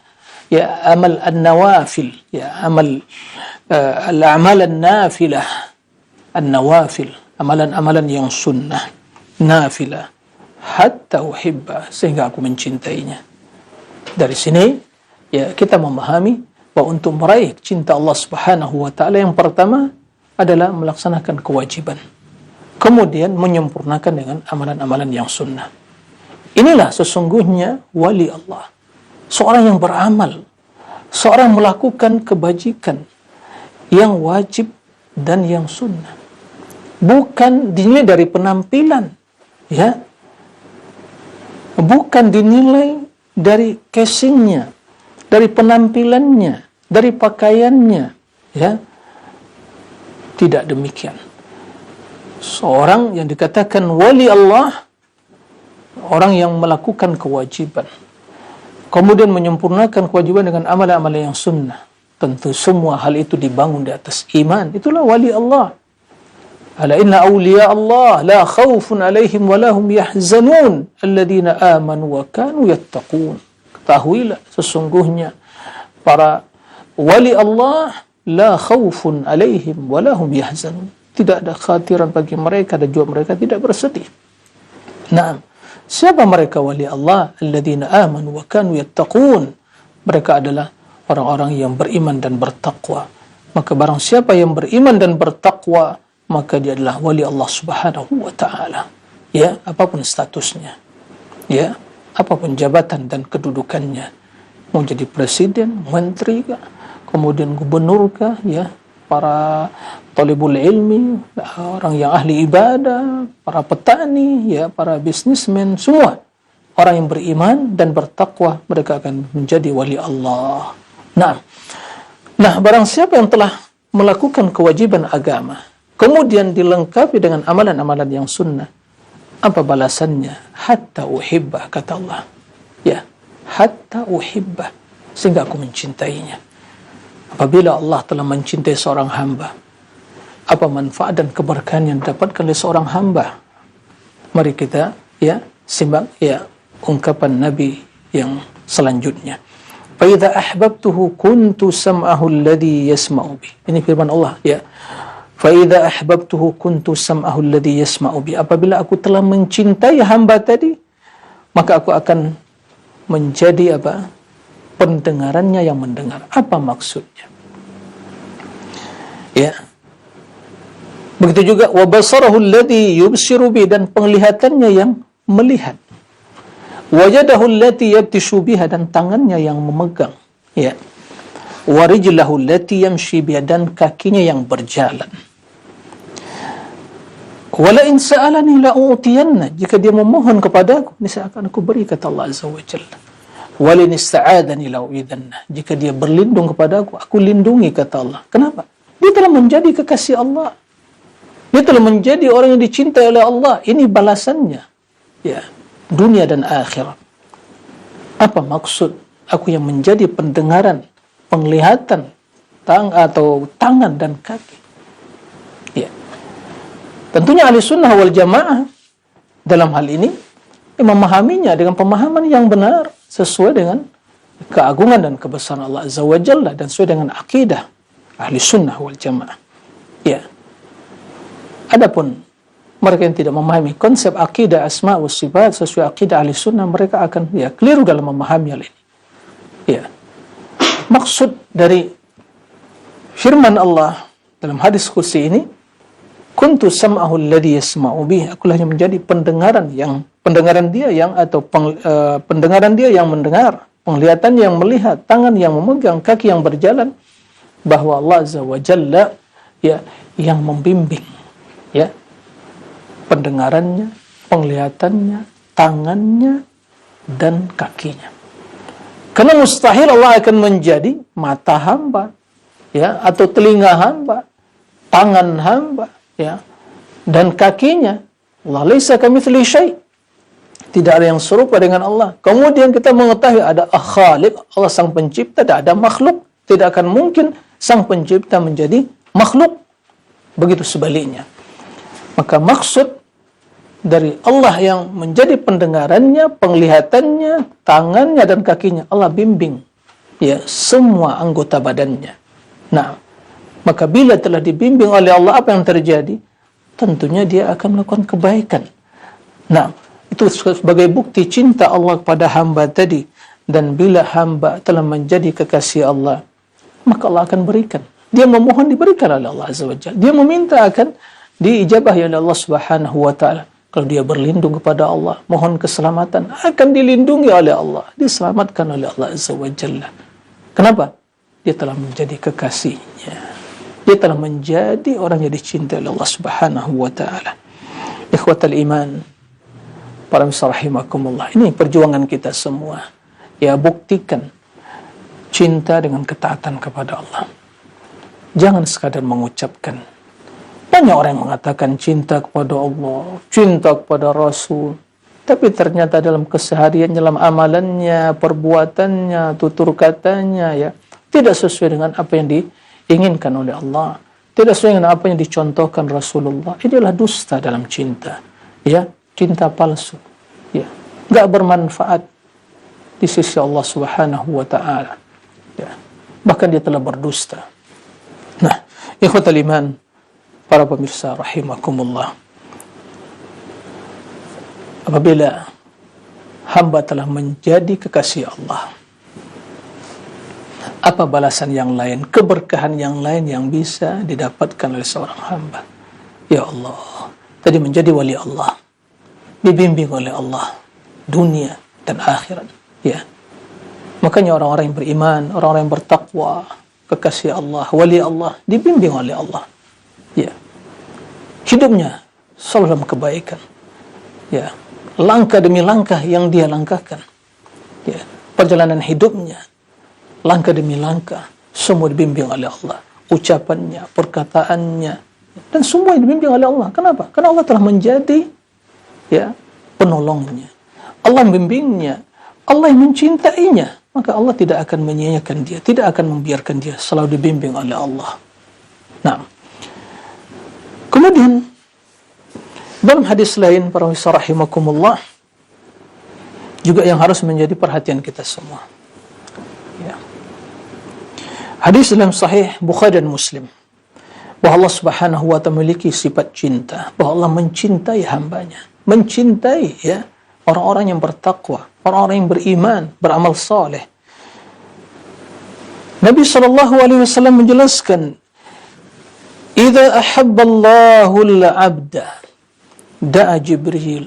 ya, amal an-nawafil, ya, amal al-a'mal an-nafilah, an-nawafil, amalan-amalan yang sunnah, nafilah, hatta uhibba, sehingga aku mencintainya. Dari sini, ya, kita memahami bahwa untuk meraih cinta Allah Subhanahu wa ta'ala, yang pertama adalah melaksanakan kewajiban, kemudian menyempurnakan dengan amalan-amalan yang sunnah. Inilah sesungguhnya wali Allah, seorang yang beramal, seorang melakukan kebajikan yang wajib dan yang sunnah, bukan dinilai dari penampilan, ya, bukan dinilai dari casingnya, dari penampilannya, dari pakaiannya, ya. Tidak demikian. Seorang yang dikatakan wali Allah, orang yang melakukan kewajiban, kemudian menyempurnakan kewajiban dengan amalan-amalan yang sunnah. Tentu semua hal itu dibangun di atas iman. Itulah wali Allah. Ala inna awliya Allah la khawfun alaihim wa lahum yahzanun alladhina amanu wa kanu yattaqun. Ketahuilah, sesungguhnya para wali Allah la khawfun alaihim wa lahum yahzanun. Tidak ada kekhawatiran bagi mereka dan juga mereka tidak bersedih. Naam. Siapa mereka wali Allah? Alladzina amanu wa kanu yattaqun. Mereka adalah orang-orang yang beriman dan bertakwa. Maka barang siapa yang beriman dan bertakwa, maka dia adalah wali Allah Subhanahu wa ta'ala. Ya, apapun statusnya, ya, apapun jabatan dan kedudukannya, mau jadi presiden, menteri kah, kemudian gubernur kah, ya, para talibul ilmi, orang yang ahli ibadah, para petani, ya, para bisnismen, semua orang yang beriman dan bertakwa, mereka akan menjadi wali Allah. Nah, barang siapa yang telah melakukan kewajiban agama, kemudian dilengkapi dengan amalan-amalan yang sunnah, apa balasannya? Hatta uhibbah, kata Allah. Ya, hatta uhibbah, sehingga aku mencintainya. Apabila Allah telah mencintai seorang hamba, apa manfaat dan keberkahan yang didapatkan oleh seorang hamba? Mari kita simak ungkapan Nabi yang selanjutnya. Fa idza ahbabtuhu kuntu sam'ahu alladhi yasma'u bi. Ini firman Allah, ya. Fa idza ahbabtuhu kuntu sam'ahu alladhi yasma'u bi. Apabila aku telah mencintai hamba tadi, maka aku akan menjadi pendengarannya yang mendengar. Apa maksudnya? Ya. Begitu juga wa basarahu alladhi yubsiru bi, dan penglihatannya yang melihat. Wa yadahu allati yabtishu biha, dan tangannya yang memegang. Ya. Wa rijlahu allati yamshi biha, dan kakinya yang berjalan. Wala in sa'alani la'utiyanna, jika dia memohon kepadaku, niscaya akan aku beri, kata Allah Azza wa Jalla. Walin ista'adani la'uidanna, jika dia berlindung kepadaku, aku lindungi, kata Allah. Kenapa? Dia telah menjadi kekasih Allah. Dia telah menjadi orang yang dicintai oleh Allah. Ini balasannya, ya, dunia dan akhirat. Apa maksud aku yang menjadi pendengaran, penglihatan, tangan dan kaki? Ya. Tentunya ahli sunnah wal jamaah dalam hal ini memahaminya dengan pemahaman yang benar, sesuai dengan keagungan dan kebesaran Allah Azza wa Jalla, dan sesuai dengan akidah ahli sunnah wal jamaah. Ya. Adapun mereka yang tidak memahami konsep akidah asma wa sifat sesuai akidah ahli sunnah, mereka akan keliru dalam memahami hal ini. Ya. Maksud dari firman Allah dalam hadis qudsi ini, kuntu sam'ahu alladhi yasma'u bih, akulah yang menjadi pendengaran dia yang mendengar, penglihatan yang melihat, tangan yang memegang, kaki yang berjalan, bahwa Allah Azza wa Jalla yang membimbing pendengarannya, penglihatannya, tangannya, dan kakinya. Karena mustahil Allah akan menjadi mata hamba, atau telinga hamba, tangan hamba, dan kakinya. Allah laisa kamitslihi syai'. Tidak ada yang serupa dengan Allah. Kemudian kita mengetahui ada Khaliq, Allah sang pencipta, tidak ada makhluk. Tidak akan mungkin sang pencipta menjadi makhluk. Begitu sebaliknya. Maka maksud dari Allah yang menjadi pendengarannya, penglihatannya, tangannya, dan kakinya, Allah bimbing semua anggota badannya. Nah, maka bila telah dibimbing oleh Allah, apa yang terjadi? Tentunya dia akan melakukan kebaikan. Nah, itu sebagai bukti cinta Allah kepada hamba tadi. Dan bila hamba telah menjadi kekasih Allah, maka Allah akan berikan. Dia memohon, diberikan oleh Allah Azza wa Jalla. Dia meminta, akan diijabahi oleh Allah Subhanahu wa ta'ala. Kalau dia berlindung kepada Allah, mohon keselamatan, akan dilindungi oleh Allah, diselamatkan oleh Allah Azza wa Jalla. Kenapa? Dia telah menjadi kekasihnya. Dia telah menjadi orang yang dicintai oleh Allah Subhanahu wa ta'ala. Ikhwatal iman, para misal rahimakumullah, ini perjuangan kita semua. Buktikan cinta dengan ketaatan kepada Allah. Jangan sekadar mengucapkan. Banyak orang yang mengatakan cinta kepada Allah, cinta kepada Rasul, tapi ternyata dalam keseharian, dalam amalannya, perbuatannya, tutur katanya, tidak sesuai dengan apa yang diinginkan oleh Allah, tidak sesuai dengan apa yang dicontohkan Rasulullah. Ini adalah dusta dalam cinta, cinta palsu, nggak bermanfaat di sisi Allah Subhanahu wa ta'ala, bahkan dia telah berdusta. Nah, ikhwatal iman, para pemirsa rahimakumullah, apabila hamba telah menjadi kekasih Allah, apa balasan yang lain, keberkahan yang lain yang bisa didapatkan oleh seorang hamba? Ya Allah, tadi menjadi wali Allah, dibimbing oleh Allah, dunia dan akhirat. Makanya orang-orang yang beriman, orang-orang yang bertakwa, kekasih Allah, wali Allah, dibimbing oleh Allah. Hidupnya selalu dalam kebaikan. Langkah demi langkah yang dia langkahkan. Perjalanan hidupnya, langkah demi langkah, semua dibimbing oleh Allah. ucapannya, perkataannya, dan semua yang dibimbing oleh Allah. Kenapa? Karena Allah telah menjadi penolongnya. Allah membimbingnya, Allah yang mencintainya, maka Allah tidak akan menyia-nyiakan dia, tidak akan membiarkan dia, selalu dibimbing oleh Allah. Nah, kemudian dalam hadis lain, para wisara rahimakumullah, juga yang harus menjadi perhatian kita semua. Hadis dalam sahih Bukhari dan Muslim, bahwa Allah Subhanahu wa ta'ala memiliki sifat cinta, bahwa Allah mencintai hambanya, mencintai orang-orang yang bertakwa, orang-orang yang beriman, beramal saleh. Nabi SAW menjelaskan, "Idza ahabballahu al-'abda da'a Jibril."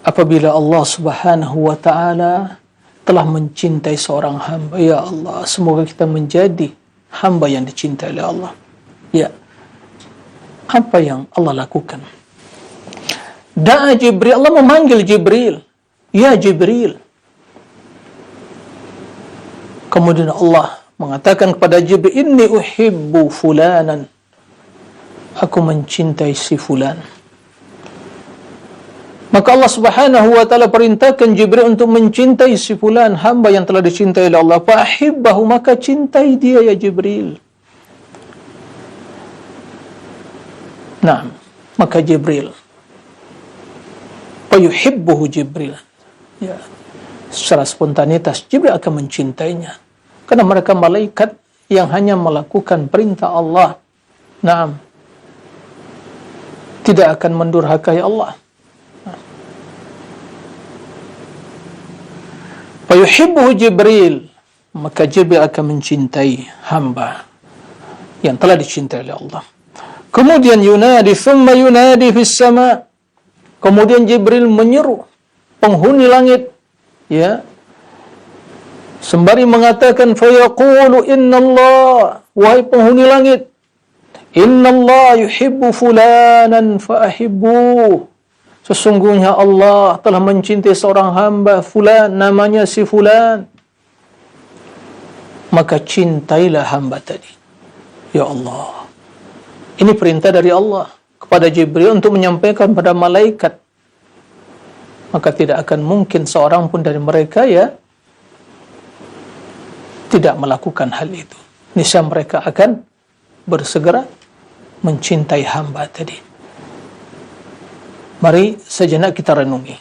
Apabila Allah Subhanahu wa ta'ala telah mencintai seorang hamba, ya Allah, semoga kita menjadi hamba yang dicintai oleh Allah. Ya, apa yang Allah lakukan? Da'a Jibril, Allah memanggil Jibril, ya Jibril. Kemudian Allah mengatakan kepada Jibril, inni uhibbu fulanan, aku mencintai si fulan. Maka Allah Subhanahu wa ta'ala perintahkan Jibril untuk mencintai si fulan, hamba yang telah dicintai oleh Allah. Fa'ahibbahu, maka cintai dia ya Jibril. Nah, maka Jibril, fayuhibbuhu Jibril, ya, secara spontanitas Jibril akan mencintainya, karena mereka malaikat yang hanya melakukan perintah Allah. Nah, tidak akan mendurhakai Allah. Fayuhibbuhu Jibril, maka Jibril akan mencintai hamba yang telah dicintai oleh Allah. Kemudian yunadi, thumma yunadi fis sama. Kemudian Jibril menyeru penghuni langit, ya, sembari mengatakan, fayaqulu innallah, wahai penghuni langit, innallah yuhibbu fulanan fa'ahibbuh. Sesungguhnya Allah telah mencintai seorang hamba fulan, namanya si fulan, maka cintailah hamba tadi. Ya Allah, ini perintah dari Allah kepada Jibril untuk menyampaikan pada malaikat. Maka tidak akan mungkin seorang pun dari mereka tidak melakukan hal itu. Niscaya mereka akan bersegera mencintai hamba tadi. Mari sejenak kita renungi.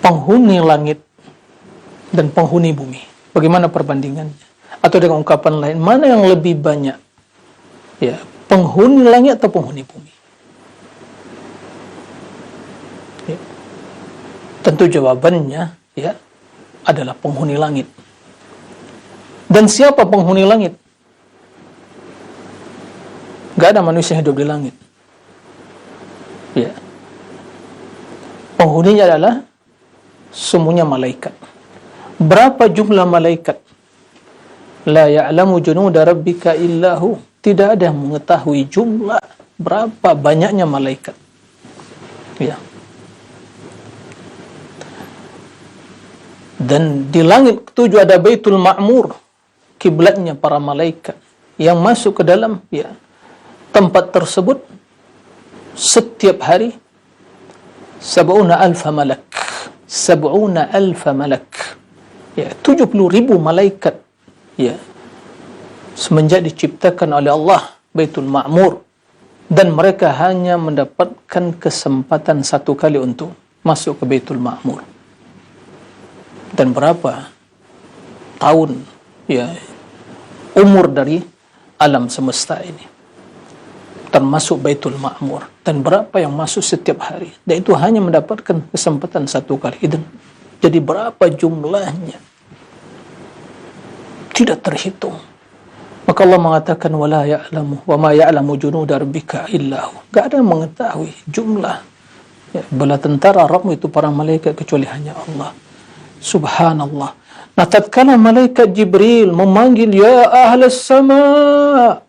Penghuni langit dan penghuni bumi, bagaimana perbandingannya? Atau dengan ungkapan lain, mana yang lebih banyak? Ya, penghuni langit atau penghuni bumi? Ya. Tentu jawabannya adalah penghuni langit. Dan siapa penghuni langit? Gak ada manusia yang hidup di langit. Ya. Penghuninya adalah semuanya malaikat. Berapa jumlah malaikat? La ya'lamu junuda rabbika illahu. Tidak ada yang mengetahui jumlah berapa banyaknya malaikat. Ya. Dan di langit ketujuh ada Baitul Ma'mur, kiblatnya para malaikat yang masuk ke dalam tempat tersebut setiap hari 70,000 malak. 70,000 malak. 70,000 malaikat semenjak diciptakan oleh Allah Baitul Ma'mur, dan mereka hanya mendapatkan kesempatan satu kali untuk masuk ke Baitul Ma'mur. Dan berapa tahun umur dari alam semesta ini, termasuk Baitul Ma'mur, dan berapa yang masuk setiap hari, dan itu hanya mendapatkan kesempatan satu kali. Dan jadi berapa jumlahnya tidak terhitung. Maka Allah mengatakan, wala ya'lamu wa ma ya'lamu junuda rabbika illahu. Gak ada yang mengetahui jumlah bala tentara Rabbmu itu para malaikat kecuali hanya Allah. Subhanallah. Nah, tatkala malaikat Jibril memanggil, ya ahlas sama,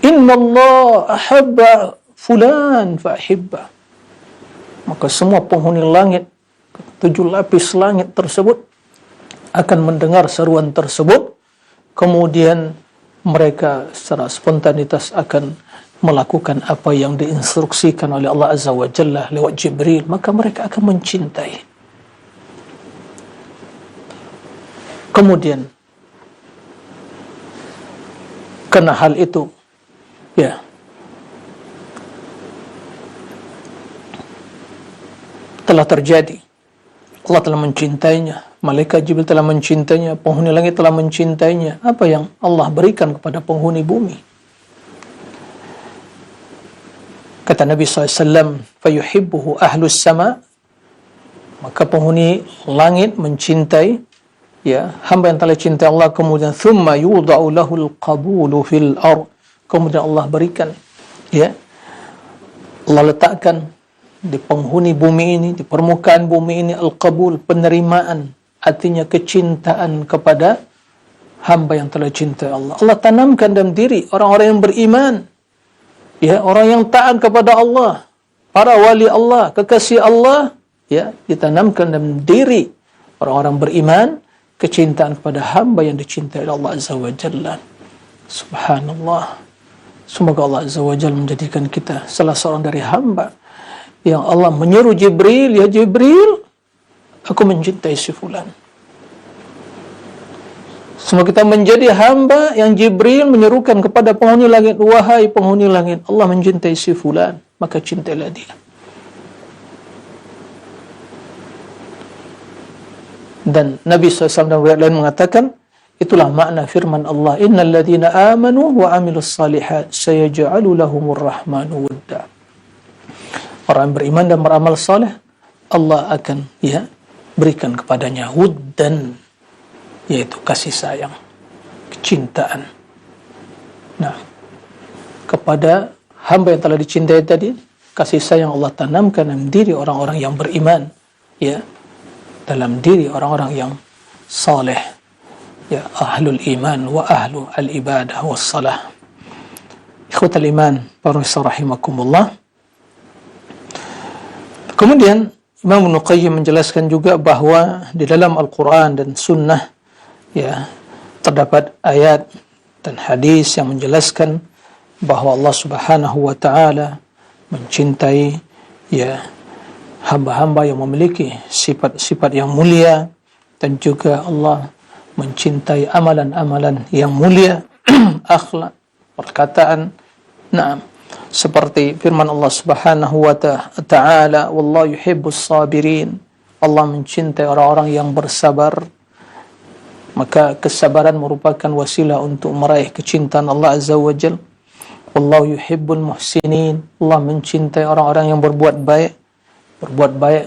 inna Allah ahabba fulan fa'ahibba, maka semua penghuni langit, 7 lapis langit tersebut akan mendengar seruan tersebut, kemudian mereka secara spontanitas akan melakukan apa yang diinstruksikan oleh Allah Azza wa Jalla lewat Jibril, maka mereka akan mencintai. Kemudian karena hal itu ya telah terjadi, Allah telah mencintainya, malaikat Jibril telah mencintainya, penghuni langit telah mencintainya. Apa yang Allah berikan kepada penghuni bumi? Kata Nabi SAW, fayuhibbuhu ahlus sama, maka penghuni langit mencintai ya hamba yang telah cintai Allah. Kemudian thumma yudha'u lahul qabulu fil ard, kemudian Allah berikan ya, Allah letakkan di penghuni bumi ini, di permukaan bumi ini, al-qabul, penerimaan, artinya kecintaan kepada hamba yang telah cintai Allah. Allah tanamkan dalam diri orang-orang yang beriman, ya, orang yang taat kepada Allah, para wali Allah, kekasih Allah, ya, ditanamkan dalam diri orang-orang beriman kecintaan kepada hamba yang dicintai oleh Allah Azza wa Jalla. Subhanallah. Semoga Allah Azza wa Jalla menjadikan kita salah seorang dari hamba yang Allah menyeru Jibril, ya Jibril, aku mencintai si fulan. Semoga kita menjadi hamba yang Jibril menyerukan kepada penghuni langit, wahai penghuni langit, Allah mencintai si fulan, maka cintailah dia. Dan Nabi SAW dan riwayat lain mengatakan, itulah makna firman Allah, innal ladzina amanu wa amilus salihat sayaj'alu lahumur rahmanu wadda. Orang yang beriman dan beramal saleh, Allah akan ya berikan kepadanya wuddan, yaitu kasih sayang, kecintaan. Nah, kepada hamba yang telah dicintai tadi, kasih sayang Allah tanamkan dalam diri orang-orang yang beriman, ya, dalam diri orang-orang yang saleh, ya, ahlul iman wa ahlu al-ibadah was salah. Ikhwatal iman, para rahimakumullah. Kemudian Imam Ibnu Qayyim menjelaskan juga bahwa di dalam Al-Quran dan Sunnah ya terdapat ayat dan hadis yang menjelaskan bahwa Allah Subhanahu wa taala mencintai ya hamba-hamba yang memiliki sifat-sifat yang mulia, dan juga Allah mencintai amalan-amalan yang mulia, akhlak, perkataan. Nah, seperti firman Allah Subhanahu wa taala, wallahu yuhibbus sabirin, Allah mencintai orang-orang yang bersabar. Maka kesabaran merupakan wasilah untuk meraih kecintaan Allah Azza wa Jalla. Wallahu yuhibbul muhsinin, Allah mencintai orang-orang yang berbuat baik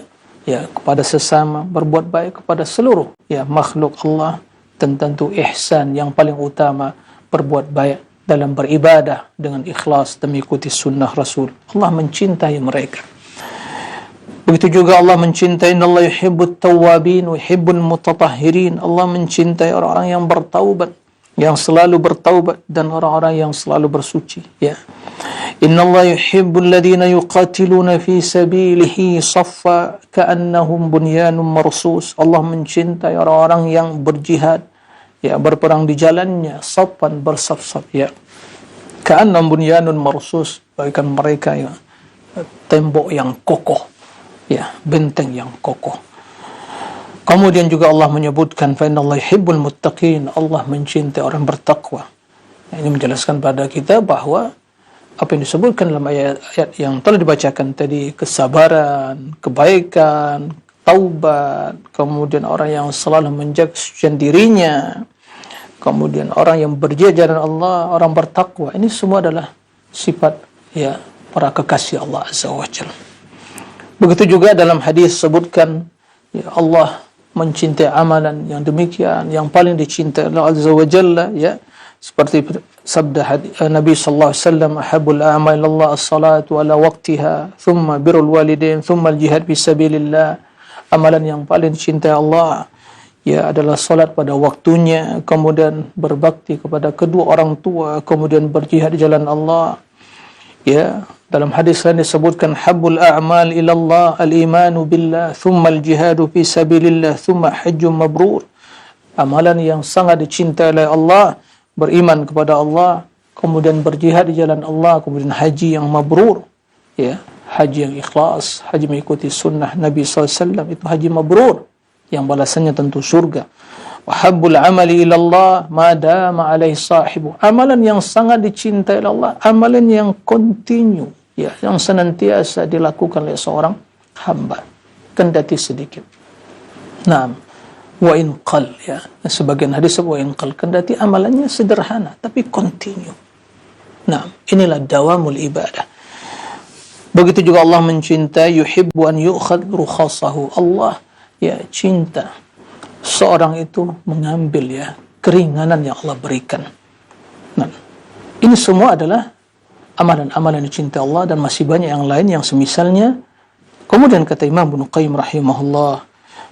ya kepada sesama, berbuat baik kepada seluruh ya makhluk Allah, dan tentu ihsan yang paling utama berbuat baik dalam beribadah dengan ikhlas dan mengikuti sunnah Rasul. Allah mencintai mereka. Begitu juga Allah mencintai, innallaha yuhibbut tawwabin wa yuhibbul mutatahhirin, Allah mencintai orang-orang yang bertaubat, yang selalu bertaubat, dan orang-orang yang selalu bersuci ya. Innallaha yuhibbul ladzina yuqatiluna fi sabilihi saffa ka'annahum bunyanun marsus, Allah mencintai orang-orang yang berjihad ya, berperang di jalannya, saffan, bersaf-saf ya, ka'annahum bunyanun marsus, bagaikan mereka ya tembok yang kokoh ya, benteng yang kokoh. Kemudian juga Allah menyebutkan fa innallaha yuhibbul muttaqin, Allah mencintai orang bertakwa. Ini menjelaskan pada kita bahwa apa yang disebutkan dalam ayat yang telah dibacakan tadi, kesabaran, kebaikan, taubat, kemudian orang yang selalu menjaga kesucian dirinya, kemudian orang yang berjihad jalan Allah, orang bertakwa, ini semua adalah sifat ya para kekasih Allah Azza wa Jalla. Begitu juga dalam hadis sebutkan ya, Allah mencintai amalan yang demikian, yang paling dicintai Allah Azza wa Jalla ya, seperti sabda Nabi sallallahu alaihi wasallam, ahabbul a'mal ilallah as-salatu ala waqtiha, thumma birrul walidain, thumma al-jihad fi sabilillah. Amalan yang paling dicintai Allah ya adalah salat pada waktunya, kemudian berbakti kepada kedua orang tua, kemudian berjihad di jalan Allah. Ya, dalam hadis lain disebutkan habbul a'mal ilallah al-imanu billah, thumma al-jihadu fi sabilillah, thumma hajjun mabrur. amalan yang sangat dicintai oleh Allah, beriman kepada Allah, kemudian berjihad di jalan Allah, kemudian haji yang mabrur, ya, haji yang ikhlas, haji mengikuti sunnah Nabi SAW, itu haji mabrur yang balasannya tentu surga. Wa habbul amali ila Allah ma dama alaihi sahibu, amalan yang sangat dicintai oleh Allah, amalan yang continue, ya, yang senantiasa dilakukan oleh seorang hamba, kendati sedikit. Naam, wa in qal, ya, sebagian hadis wa in qal, kendati amalannya sederhana tapi continue. Nah, inilah dawamul ibadah. Begitu juga Allah mencintai, yuhibbu an yu'khad rukhasahu, Allah, ya, cinta seorang itu mengambil, ya, keringanan yang Allah berikan. Nah, ini semua adalah amalan-amalan yang dicintai Allah, dan masih banyak yang lain yang semisalnya. Kemudian kata Imam Ibnu Qayyim rahimahullah,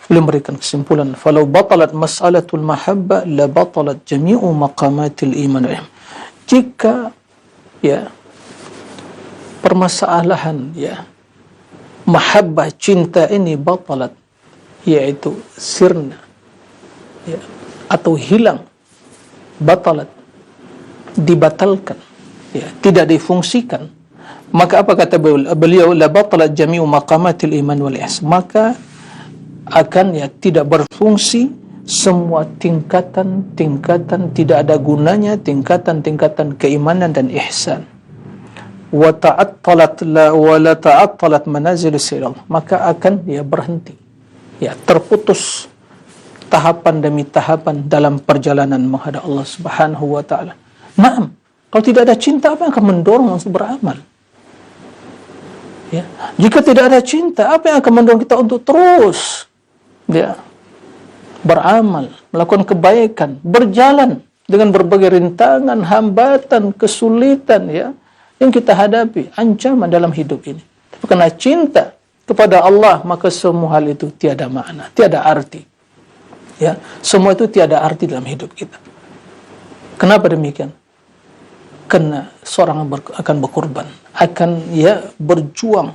beliau memberikan kesimpulan, falau batalat mas'alatul mahabbah la batalat jami'u maqamatil iman. Jika, ya, permasalahan, ya, mahabbah, cinta ini batalat, yaitu sirna, ya, atau hilang, batalat, dibatalkan, ya, tidak difungsikan, maka apa kata beliau, la batalat jami'u maqamatil iman wal ihsan, maka akan, ya, tidak berfungsi semua tingkatan-tingkatan, tidak ada gunanya tingkatan-tingkatan keimanan dan ihsan. Wa ta'attalat la ta'attalat manazil siral, maka akan, ya, berhenti, ya, terputus tahapan demi tahapan dalam perjalanan menghadap Allah Subhanahu wa taala. Naam, kalau tidak ada cinta, apa yang akan mendorong untuk beramal? Ya, jika tidak ada cinta, apa yang akan mendorong kita untuk terus, ya, beramal, melakukan kebaikan, berjalan dengan berbagai rintangan, hambatan, kesulitan, ya, yang kita hadapi, ancaman dalam hidup ini. Tapi karena cinta kepada Allah, maka semua hal itu tiada makna, tiada arti. Ya, semua itu tiada arti dalam hidup kita. Kenapa demikian? Karena seorang akan berkorban, akan, ya, berjuang,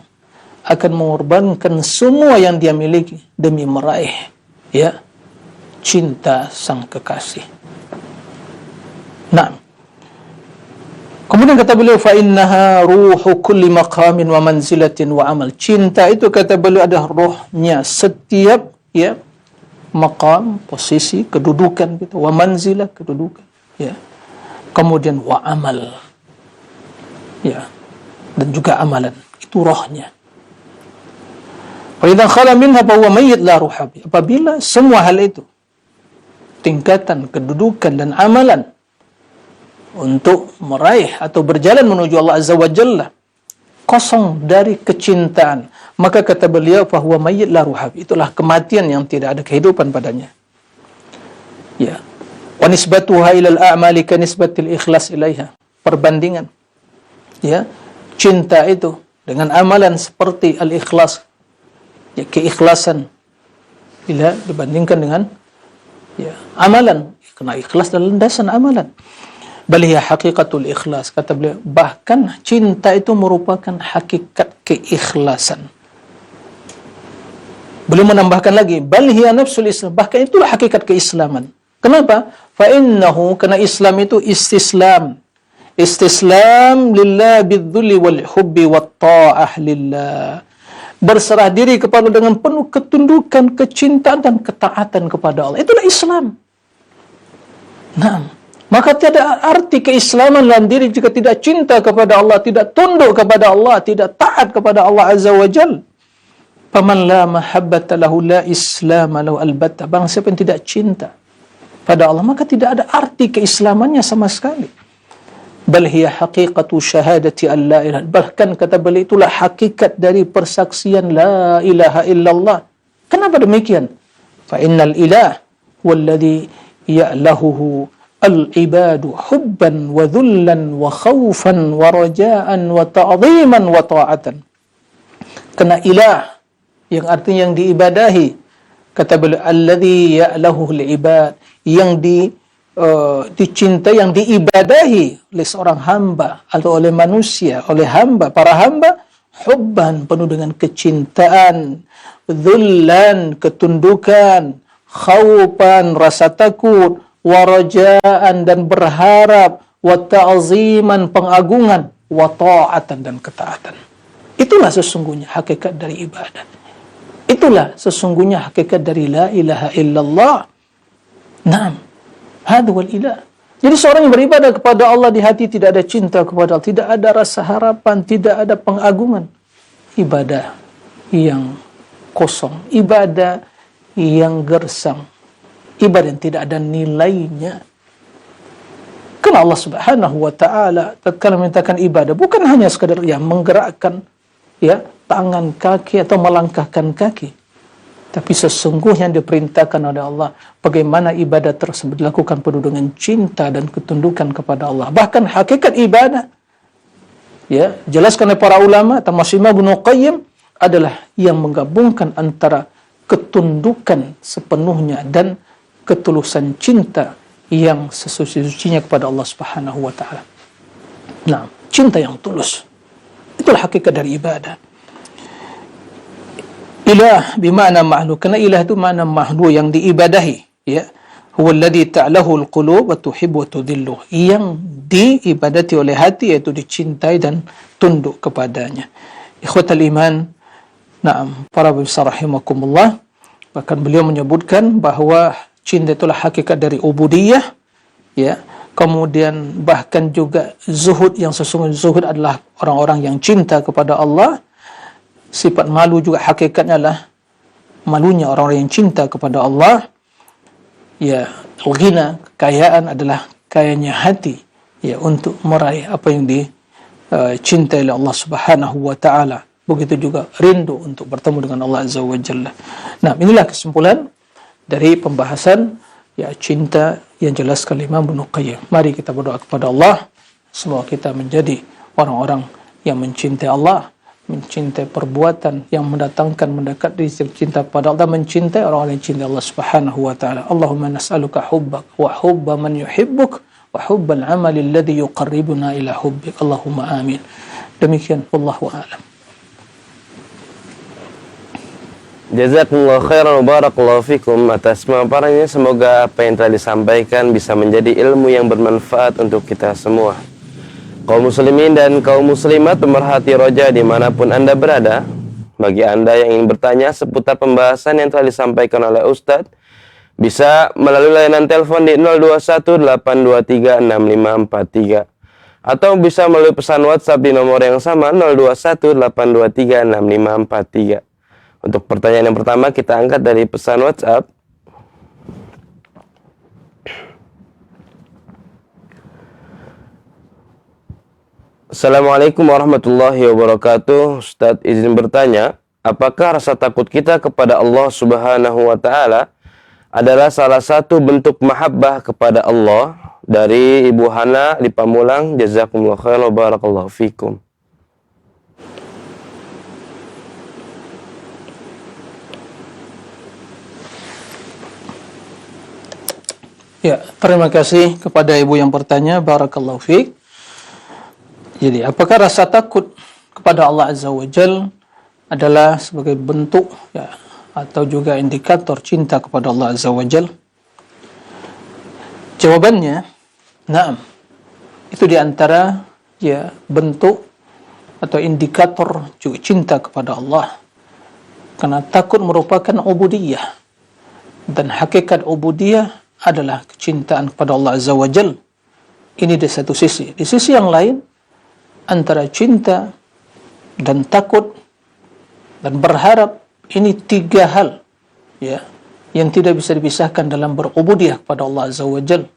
akan mengorbankan semua yang dia miliki demi meraih, ya, cinta sang kekasih. Nah, kemudian kata beliau, fa innaha ruhu kulli maqamin wa manzilatin wa amal. Cinta itu, kata beliau, adalah rohnya setiap, ya, maqam, posisi, kedudukan gitu, wa manzilah, kedudukan, ya, kemudian wa amal, ya, dan juga amalan, itu rohnya. Fa idza khala minha fa huwa mayyit la ruha bi. Apabila semua hal itu, tingkatan, kedudukan dan amalan untuk meraih atau berjalan menuju Allah Azza wa Jalla, kosong dari kecintaan, maka kata beliau, fahuwa mayyit la ruha, itulah kematian yang tidak ada kehidupan padanya. Ya. Wa nisbatuha ilal a'mali ka nisbatil ikhlas ilaiha. Perbandingan, ya, cinta itu dengan amalan seperti al-ikhlas, ya, keikhlasan, bila dibandingkan dengan, ya, amalan, karena ikhlas adalah landasan amalan. Bal hiya haqiqatul ikhlas, kata beliau, bahkan cinta itu merupakan hakikat keikhlasan. Beliau menambahkan lagi, bal hiya nafsul Islam, bahkan itulah hakikat keislaman. Kenapa? Fa innahu, karena Islam itu istislam lillah bidzulli wal hubbi wat ta'ah lillah, berserah diri kepada dengan penuh ketundukan, kecintaan dan ketaatan kepada Allah. Itulah Islam. Nah, maka tiada arti keislaman dalam diri jika tidak cinta kepada Allah, tidak tunduk kepada Allah, tidak taat kepada Allah Azza wa Jal. Faman la mahabbata lahu la islam lahu albatta. Barang siapa yang tidak cinta pada Allah, maka tidak ada arti keislamannya sama sekali. Bal hiya haqiqatu syahadati an la ilaha. Bahkan kata beliau, itulah hakikat dari persaksian la ilaha illallah. Kenapa demikian? Fa innal ilah walladhi ya'lahuhu al-ibadu hubban wa dhullan wa khawfan wa raja'an wa ta'ziman wa ta'atan. Karena ilah, yang artinya yang diibadahi, kata beliau, alladhi ya'lahu al-ibad, yang dicintai, yang diibadahi oleh seorang hamba atau oleh manusia, oleh hamba, para hamba, hubban, penuh dengan kecintaan, dhullan, ketundukan, khawfan, rasa takut, wa rajaan, dan berharap, wa ta'ziman, pengagungan, wa ta'atan, dan ketaatan. Itulah sesungguhnya hakikat dari ibadah. Itulah sesungguhnya hakikat dari la ilaha illallah. Naam, hadha wal ilah. Jadi seorang yang beribadah kepada Allah, di hati tidak ada cinta kepada Allah, tidak ada rasa harapan, tidak ada pengagungan. Ibadah yang kosong, ibadah yang gersang, ibadah yang tidak ada nilainya. Karena Allah Subhanahu wa taala tatkala memerintahkan ibadah bukan hanya sekadar menggerakkan tangan kaki atau melangkahkan kaki, tapi sesungguhnya diperintahkan oleh Allah bagaimana ibadah tersebut dilakukan penuh dengan cinta dan ketundukan kepada Allah. Bahkan hakikat ibadah jelaskan oleh para ulama termasuk Imam Ibnu Qayyim adalah yang menggabungkan antara ketundukan sepenuhnya dan ketulusan cinta yang sesuci-sucinya kepada Allah Subhanahu wa taala. Nah, cinta yang tulus. Itulah hakikat dari ibadah. Ilah bermakna makhluk. Karena ilah itu makna makhluk yang diibadahi, huwa alladhi ta'lahu al-qulub wa tuhibbu wa tudhillu. Yang diibadati oleh hati, yaitu dicintai dan tunduk kepadanya. Ikhwatal iman, na'am, para besar rahimakumullah, bahkan beliau menyebutkan bahawa cinta itulah hakikat dari ubudiyah, kemudian bahkan juga zuhud, yang sesungguhnya zuhud adalah orang-orang yang cinta kepada Allah. Sifat malu juga hakikatnya adalah malunya orang-orang yang cinta kepada Allah. Al-ghina, kekayaan adalah kayanya hati untuk meraih apa yang dicintai oleh Allah Subhanahu wa taala. Begitu juga rindu untuk bertemu dengan Allah Azza wa Jalla. Nah, inilah kesimpulan dari pembahasan cinta yang jelaskan Imam Ibnu Qayyim. Mari kita berdoa kepada Allah, semoga kita menjadi orang-orang yang mencintai Allah, mencintai perbuatan yang mendatangkan mendekat dari cinta kepada Allah, mencintai orang-orang yang cintai Allah Subhanahu wa taala. Allahumma nas'aluka hubbak wa hubba man yuhibbuk wa hubbal amali alladhi yuqarribuna ila hubbik. Allahumma amin. Demikian, wallahu a'lam. Jazakumullah khairan wa barakallahu fikum atas pemaparannya. Semoga apa yang telah disampaikan bisa menjadi ilmu yang bermanfaat untuk kita semua. Kaum muslimin dan kaum muslimat pemerhati roja dimanapun Anda berada, bagi Anda yang ingin bertanya seputar pembahasan yang telah disampaikan oleh Ustadz, bisa melalui layanan telepon di 0218236543 atau bisa melalui pesan WhatsApp di nomor yang sama 0218236543. Untuk pertanyaan yang pertama kita angkat dari pesan WhatsApp. Assalamualaikum warahmatullahi wabarakatuh. Ustadz izin bertanya, apakah rasa takut kita kepada Allah Subhanahu wa taala adalah salah satu bentuk mahabbah kepada Allah? Dari Ibu Hana di Pamulang. Jazakumullah khairan wa barakallahu fikum. Terima kasih kepada ibu yang bertanya. Barakallahu fiik. Jadi, apakah rasa takut kepada Allah Azza wa Jal adalah sebagai bentuk atau juga indikator cinta kepada Allah Azza wa Jal? Jawabannya, na'am. Itu diantara bentuk atau indikator juga cinta kepada Allah. Karena takut merupakan ubudiyah, dan hakikat ubudiyah adalah kecintaan kepada Allah Azza wa Jal. Ini di satu sisi. Di sisi yang lain, antara cinta dan takut dan berharap, ini tiga hal yang tidak bisa dipisahkan dalam berubudiyah kepada Allah Azza wa Jal.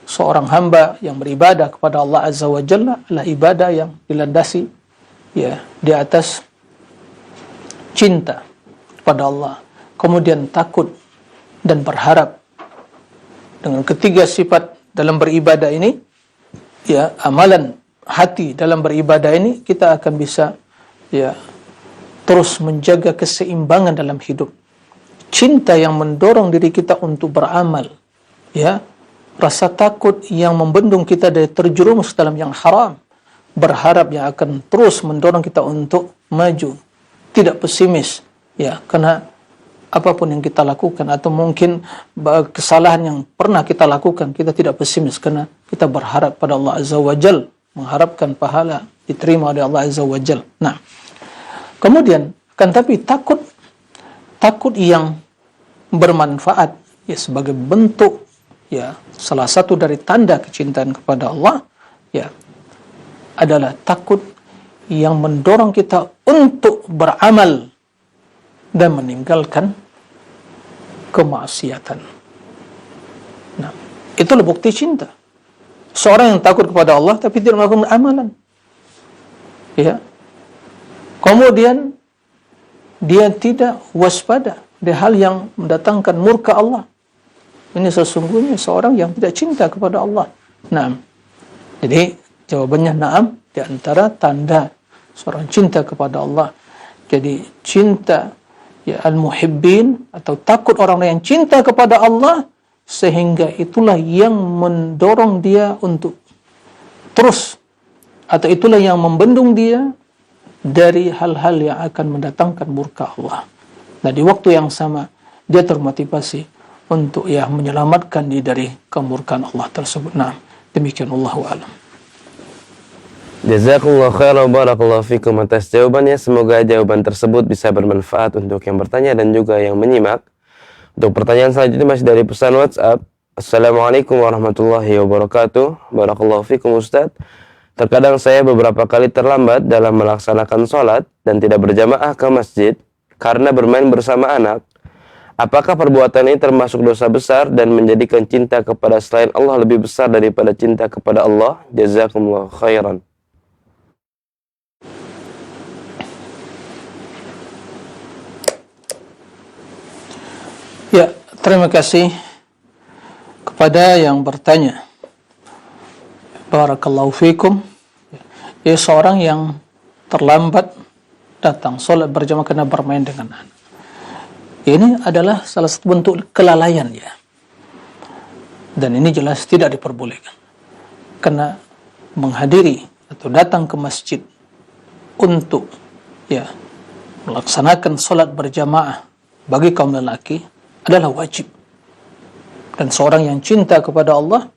Seorang hamba yang beribadah kepada Allah Azza wa Jalla adalah ibadah yang dilandasi di atas cinta kepada Allah, kemudian takut dan berharap. Dengan ketiga sifat dalam beribadah ini, amalan hati dalam beribadah ini, kita akan bisa terus menjaga keseimbangan dalam hidup. Cinta yang mendorong diri kita untuk beramal, rasa takut yang membendung kita dari terjerumus dalam yang haram, berharap yang akan terus mendorong kita untuk maju, tidak pesimis, karena apapun yang kita lakukan, atau mungkin kesalahan yang pernah kita lakukan, kita tidak pesimis karena kita berharap pada Allah Azza wa Jal, mengharapkan pahala diterima oleh Allah Azza wa Jal. Nah, kemudian kan tapi takut yang bermanfaat, ya, sebagai bentuk, ya, salah satu dari tanda kecintaan kepada Allah, ya, adalah takut yang mendorong kita untuk beramal dan meninggalkan kemaksiatan. Nah, itulah bukti cinta. Seorang yang takut kepada Allah tapi tidak melakukan amalan, ya, kemudian dia tidak waspada dari hal yang mendatangkan murka Allah. Ini sesungguhnya seorang yang tidak cinta kepada Allah. Nah, jadi jawabannya na'am, di antara tanda seorang cinta kepada Allah. Jadi cinta, ya, al-muhibbin, atau takut orang yang cinta kepada Allah, sehingga itulah yang mendorong dia untuk terus, atau itulah yang membendung dia dari hal-hal yang akan mendatangkan murka Allah. Nah, di waktu yang sama dia termotivasi untuk, ya, menyelamatkan diri dari kemurkaan Allah tersebut. Nah, demikian, Allahu a'lam. Jazakumullah khairan, barakallahu fikum atas jawabannya. Semoga jawaban tersebut bisa bermanfaat untuk yang bertanya dan juga yang menyimak. Untuk pertanyaan selanjutnya masih dari pesan WhatsApp. Assalamualaikum warahmatullahi wabarakatuh. Barakallahu fikum Ustaz. Terkadang saya beberapa kali terlambat dalam melaksanakan sholat dan tidak berjamaah ke masjid karena bermain bersama anak. Apakah perbuatan ini termasuk dosa besar dan menjadikan cinta kepada selain Allah lebih besar daripada cinta kepada Allah? Jazakumullah khairan. Ya, terima kasih kepada yang bertanya. Barakallahu fikum. Ya, seorang yang terlambat datang sholat berjamaah karena bermain dengan anak. Ini adalah salah satu bentuk kelalaian, ya. Dan ini jelas tidak diperbolehkan. Karena menghadiri atau datang ke masjid untuk, ya, melaksanakan sholat berjamaah bagi kaum lelaki adalah wajib. Dan seorang yang cinta kepada Allah,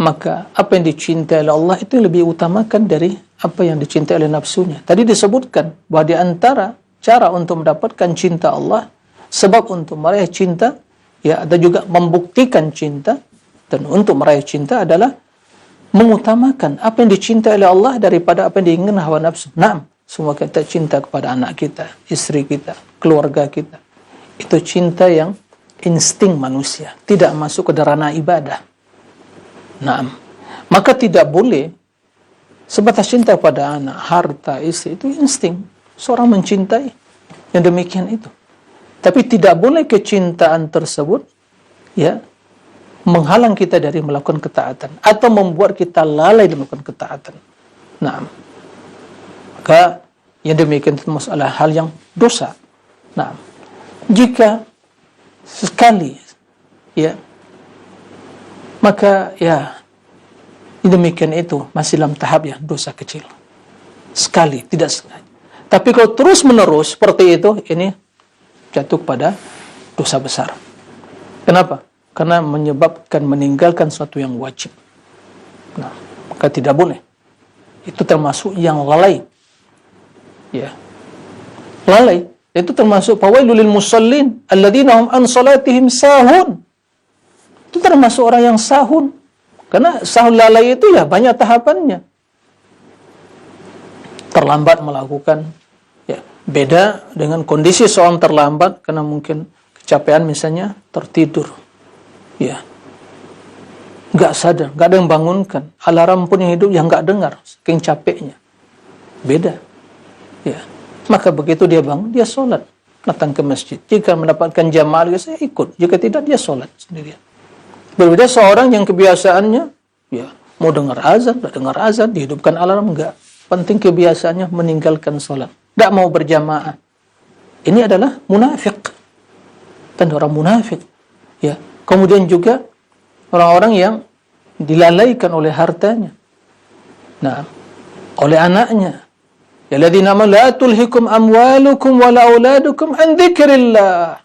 maka apa yang dicintai oleh Allah itu lebih utamakan dari apa yang dicintai oleh nafsunya. Tadi disebutkan bahwa di antara cara untuk mendapatkan cinta Allah, sebab untuk meraih cinta, ya, ada juga membuktikan cinta. Dan untuk meraih cinta adalah mengutamakan apa yang dicintai oleh Allah daripada apa yang diinginkan hawa nafsu. Naam, semua kita cinta kepada anak kita, istri kita, keluarga kita. Itu cinta yang insting manusia, tidak masuk ke ranah ibadah. Naam. Maka tidak boleh sebatas cinta pada anak, harta, istri, itu insting. Seorang mencintai yang demikian itu. Tapi tidak boleh kecintaan tersebut, ya, menghalang kita dari melakukan ketaatan atau membuat kita lalai dalam melakukan ketaatan. Naam. Maka yang demikian itu masalah hal yang dosa. Naam. Jika sekali, ya, maka, ya, demikian itu masih dalam tahap yang dosa kecil. Sekali, tidak sengaja. Tapi kalau terus menerus seperti itu, ini jatuh pada dosa besar. Kenapa? Karena menyebabkan meninggalkan sesuatu yang wajib. Nah, maka tidak boleh. Itu termasuk yang lalai. Ya. Lalai. Itu termasuk fawailul lil musallin alladzina hum an salatihim sahun. Itu termasuk orang yang sahun. Karena sahun lalai itu, ya, banyak tahapannya. Terlambat melakukan, ya, beda dengan kondisi seorang terlambat karena mungkin kecapean, misalnya tertidur, ya, nggak sadar, nggak ada yang bangunkan, alarm pun yang hidup yang nggak dengar, saking capeknya. Beda, ya. Maka begitu dia bangun, dia sholat, datang ke masjid. Jika mendapatkan jamaah, saya ikut. Jika tidak, dia sholat sendirian. Berbeda seorang yang kebiasaannya, ya, mau dengar azan, tidak dengar azan, dihidupkan alarm, enggak. Penting kebiasaannya meninggalkan sholat, tidak mau berjamaah. Ini adalah munafik. Dan orang munafik, ya. Kemudian juga orang-orang yang dilalaikan oleh hartanya, nah, oleh anaknya. Ya alladzina amanu la tulhikum amwalukum wala auladukum an dzikrillah.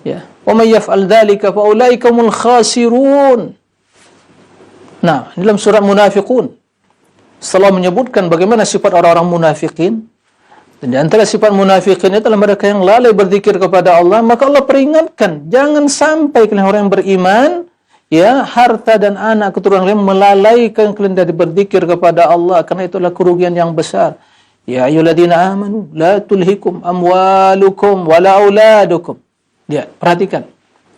Ya, wa may yaf'al dzalika fa ulaika humul khasirun. Nah, dalam surat Munafiqun setelah menyebutkan bagaimana sifat orang-orang munafikin, dan di antara sifat munafikin itu adalah mereka yang lalai berzikir kepada Allah, maka Allah peringatkan, jangan sampai kalian orang yang beriman, ya, harta dan anak keturunan kalian melalaikan kalian dari berzikir kepada Allah, karena itulah kerugian yang besar. Ya ayyuhalladzina amanu la tulhikum amwalukum wala auladukum. Ya, perhatikan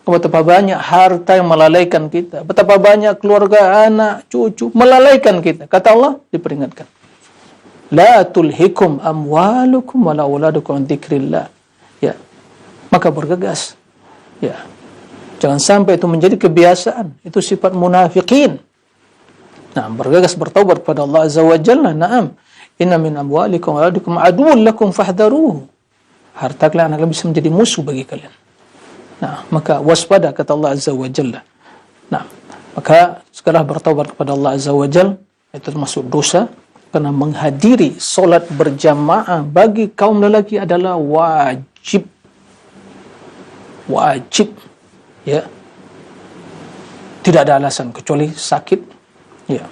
betapa banyak harta yang melalaikan kita, betapa banyak keluarga, anak, cucu melalaikan kita. Kata Allah, diperingatkan, la tulhikum amwalukum wala auladukum an dzikrillah. Ya, maka bergegas. Ya, jangan sampai itu menjadi kebiasaan. Itu sifat munafikin. Nah, bergegas bertaubat kepada Allah Azza wa Jalla. Naam, inna min amwalikum wa auladikum aduwwun lakum fahdharuhu. Harta kalian akan bisa menjadi musuh bagi kalian. Nah, maka waspada, kata Allah Azza wa Jalla. Nah, maka segera bertaubat kepada Allah Azza wa Jalla. Itu termasuk dosa, karena menghadiri solat berjamaah bagi kaum lelaki adalah wajib. Wajib. Ya. Tidak ada alasan kecuali sakit. Ya.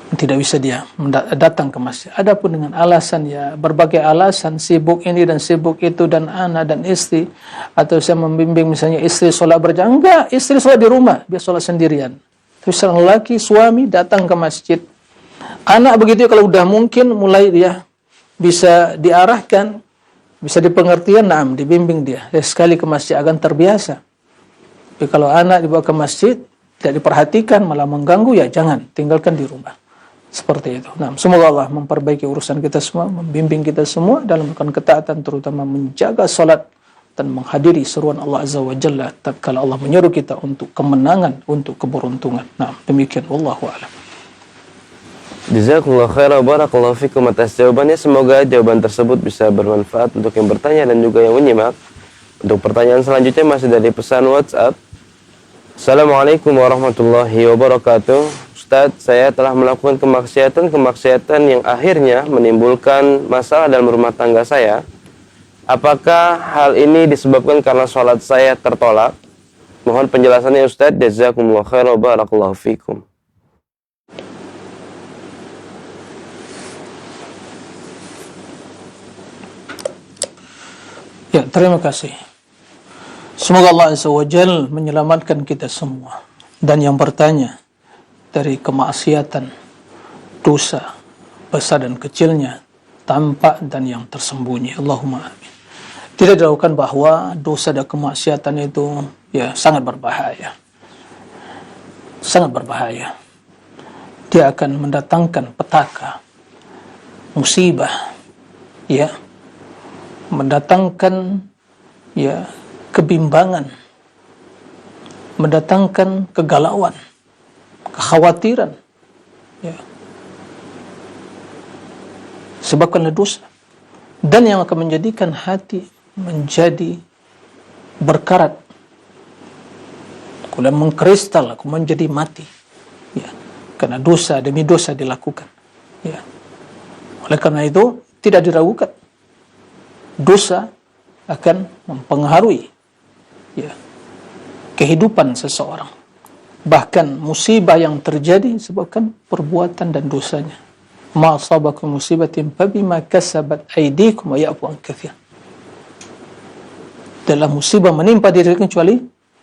Tidak bisa dia datang ke masjid. Adapun dengan alasan, ya, berbagai alasan, sibuk ini dan sibuk itu, dan anak dan istri, atau saya membimbing misalnya istri sholat berjamaah, enggak, istri sholat di rumah, biar sholat sendirian. Tapi seorang lelaki, suami datang ke masjid. Anak begitu, kalau udah mungkin mulai dia bisa diarahkan, bisa dipengertian, naam, dibimbing dia. Sekali ke masjid akan terbiasa. Tapi kalau anak dibawa ke masjid, tidak diperhatikan, malah mengganggu, ya jangan, tinggalkan di rumah. Seperti itu. Nah, semoga Allah memperbaiki urusan kita semua, membimbing kita semua dalam melakukan ketaatan, terutama menjaga salat dan menghadiri seruan Allah Azza wa Jalla tatkala Allah menyuruh kita untuk kemenangan, untuk keberuntungan. Nah, demikian, wallahu a'lam. Jazakumullah khairan, barakallahu fikum atas jawabannya. Semoga jawaban tersebut bisa bermanfaat untuk yang bertanya dan juga yang menyimak. Untuk pertanyaan selanjutnya masih dari pesan WhatsApp. Assalamualaikum warahmatullahi wabarakatuh. Ustadz, saya telah melakukan kemaksiatan yang akhirnya menimbulkan masalah dalam rumah tangga saya. Apakah hal ini disebabkan karena sholat saya tertolak? Mohon penjelasannya Ustadz. Jazakumullah khairan, barakallahu fikum. Ya, terima kasih. Semoga Allah Azza wa Jalla menyelamatkan kita semua. Dan yang bertanya, dari kemaksiatan, dosa besar dan kecilnya, tampak dan yang tersembunyi. Allahumma amin. Tidak diragukan bahwa dosa dan kemaksiatan itu, ya, sangat berbahaya. Sangat berbahaya. Dia akan mendatangkan petaka, musibah, ya, mendatangkan, ya, kebimbangan, mendatangkan kegalauan, kekhawatiran, ya, sebabkanlah dosa, dan yang akan menjadikan hati menjadi berkarat, kemudian mengkristal, kemudian menjadi mati, ya, karena dosa demi dosa dilakukan, ya. Oleh karena itu tidak diragukan dosa akan mempengaruhi, ya, kehidupan seseorang. Bahkan musibah yang terjadi sebabkan perbuatan dan dosanya. Ma asabakum musibatin fabima kasabat aydikum wa ya'fu an katsir. Dalam musibah menimpa diri kalian kecuali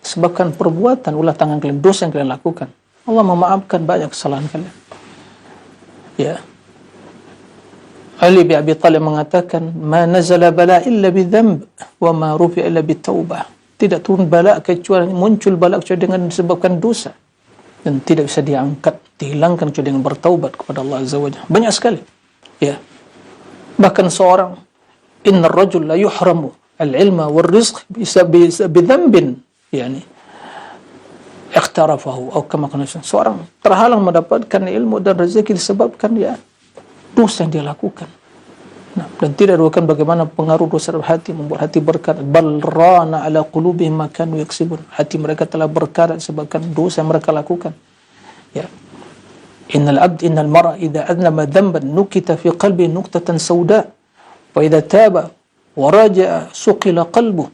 sebabkan perbuatan ulah tangan kalian, dosa yang kalian lakukan. Allah memaafkan banyak kesalahan kalian. Ya. Ali bin Abi Thalib mengatakan, "Ma nazala bala illa bi dzamb wa ma rufi'a illa bi taubah." Tidak turun bala kecuali muncul bala kecuali dengan disebabkan dosa, dan tidak bisa diangkat, dihilangkan kecuali dengan bertaubat kepada Allah Azza wa Jalla. Banyak sekali, ya. Bahkan seorang, innar rajul la yuhramu al-ilma wal rizq bi dzambin, yani iqtarafahu atau kama qala, seorang terhalang mendapatkan ilmu dan rezeki disebabkan, ya, dosa yang dia lakukan. Nah, dan tidak diragukan bagaimana pengaruh dosa dalam hati membuat hati berkarat. Bal rana ala qulubihim ma kanu yaksibun. Hati mereka telah berkarat sebabkan dosa yang mereka lakukan. Ya. Innal mar'a idza adnama dhanban nukita fi qalbi nuqtatan sauda wa idza taba wa raja'a suqila qalbuh.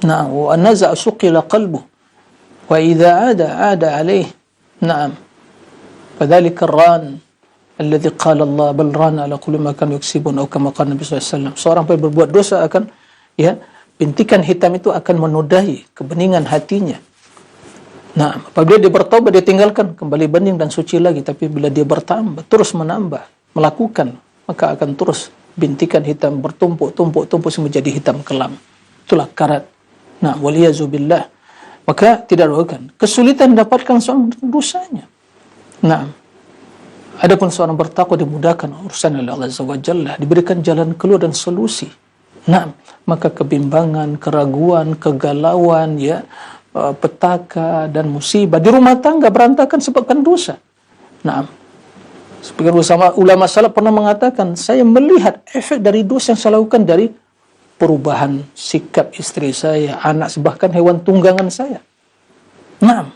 Na'am, wa naza'a suqila qalbuh wa idza ada alaih. Na'am. Fadzalika ar-ran alladhi qala Allah bal rana ala kulli ma kanu yaksibun atau kama qala Nabi sallallahu alaihi wasallam. Seorang yang berbuat dosa akan bintikan hitam itu akan menodai kebeningan hatinya. Nah, apabila dia bertaubat, dia tinggalkan, kembali bening dan suci lagi. Tapi bila dia bertambah, terus menambah, melakukan, maka akan terus bintikan hitam bertumpuk menjadi hitam kelam. Itulah karat. Nah, waliyazubillah. Maka tidak ragukan kesulitan mendapatkan seorang dosanya. Nah, adapun seorang bertakwa dimudahkan urusan oleh Allah Azza wa Jalla, diberikan jalan keluar dan solusi. Nah, maka kebimbangan, keraguan, kegalauan, petaka dan musibah di rumah tangga berantakan sebabkan dosa. Nah, sebagian ulama salaf pernah mengatakan, saya melihat efek dari dosa yang saya lakukan dari perubahan sikap istri saya, anak, bahkan hewan tunggangan saya. Nah,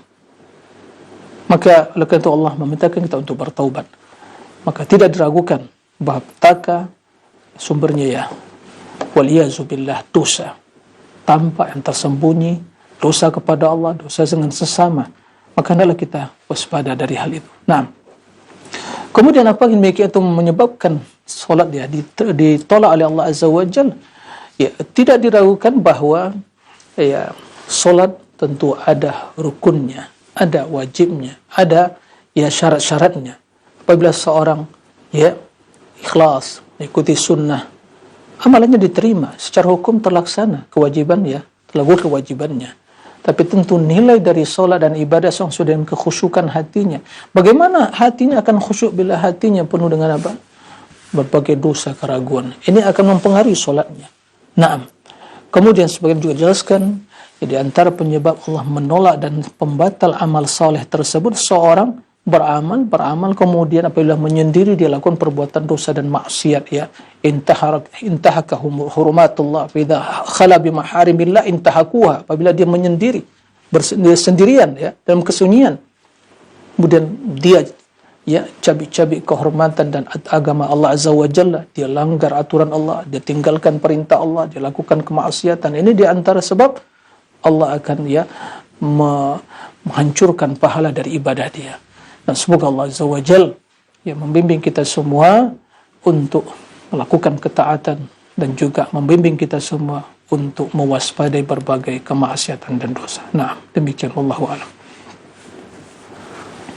maka oleh karena itu Allah memintakan kita untuk bertaubat. Maka tidak diragukan bahwa petaka sumbernya waliyazubillah dosa tampak yang tersembunyi, dosa kepada Allah, dosa dengan sesama. Maka hendaklah kita waspada dari hal itu. Nah, kemudian apa yang itu menyebabkan solat dia ditolak oleh Allah Azza wa Jalla? Tidak diragukan bahwa solat tentu ada rukunnya, ada wajibnya, ada syarat-syaratnya. Apabila seorang ikhlas mengikuti sunnah, amalannya diterima, secara hukum terlaksana, kewajiban terlalu kewajibannya. Tapi tentu nilai dari solat dan ibadah seorang sudah dengan kekhusyukan hatinya. Bagaimana hatinya akan khusyuk bila hatinya penuh dengan apa? Berbagai dosa, keraguan. Ini akan mempengaruhi solatnya. Naam. Kemudian sebagian juga jelaskan, di antara penyebab Allah menolak dan pembatal amal saleh tersebut, seorang beramal kemudian apabila menyendiri dia lakukan perbuatan dosa dan maksiat, intahaka hurumatullah, idza khala bi maharimillah intahakuha. Apabila dia menyendiri sendirian dalam kesunyian, kemudian dia cabik-cabik kehormatan dan agama Allah Azza wa Jalla, dia langgar aturan Allah, dia tinggalkan perintah Allah, dia lakukan kemaksiatan. Ini di antara sebab Allah akan menghancurkan pahala dari ibadah dia. Dan semoga Allah Azza wa Jalla membimbing kita semua untuk melakukan ketaatan dan juga membimbing kita semua untuk mewaspadai berbagai kemaksiatan dan dosa. Nah, demikian Allahu a'lam.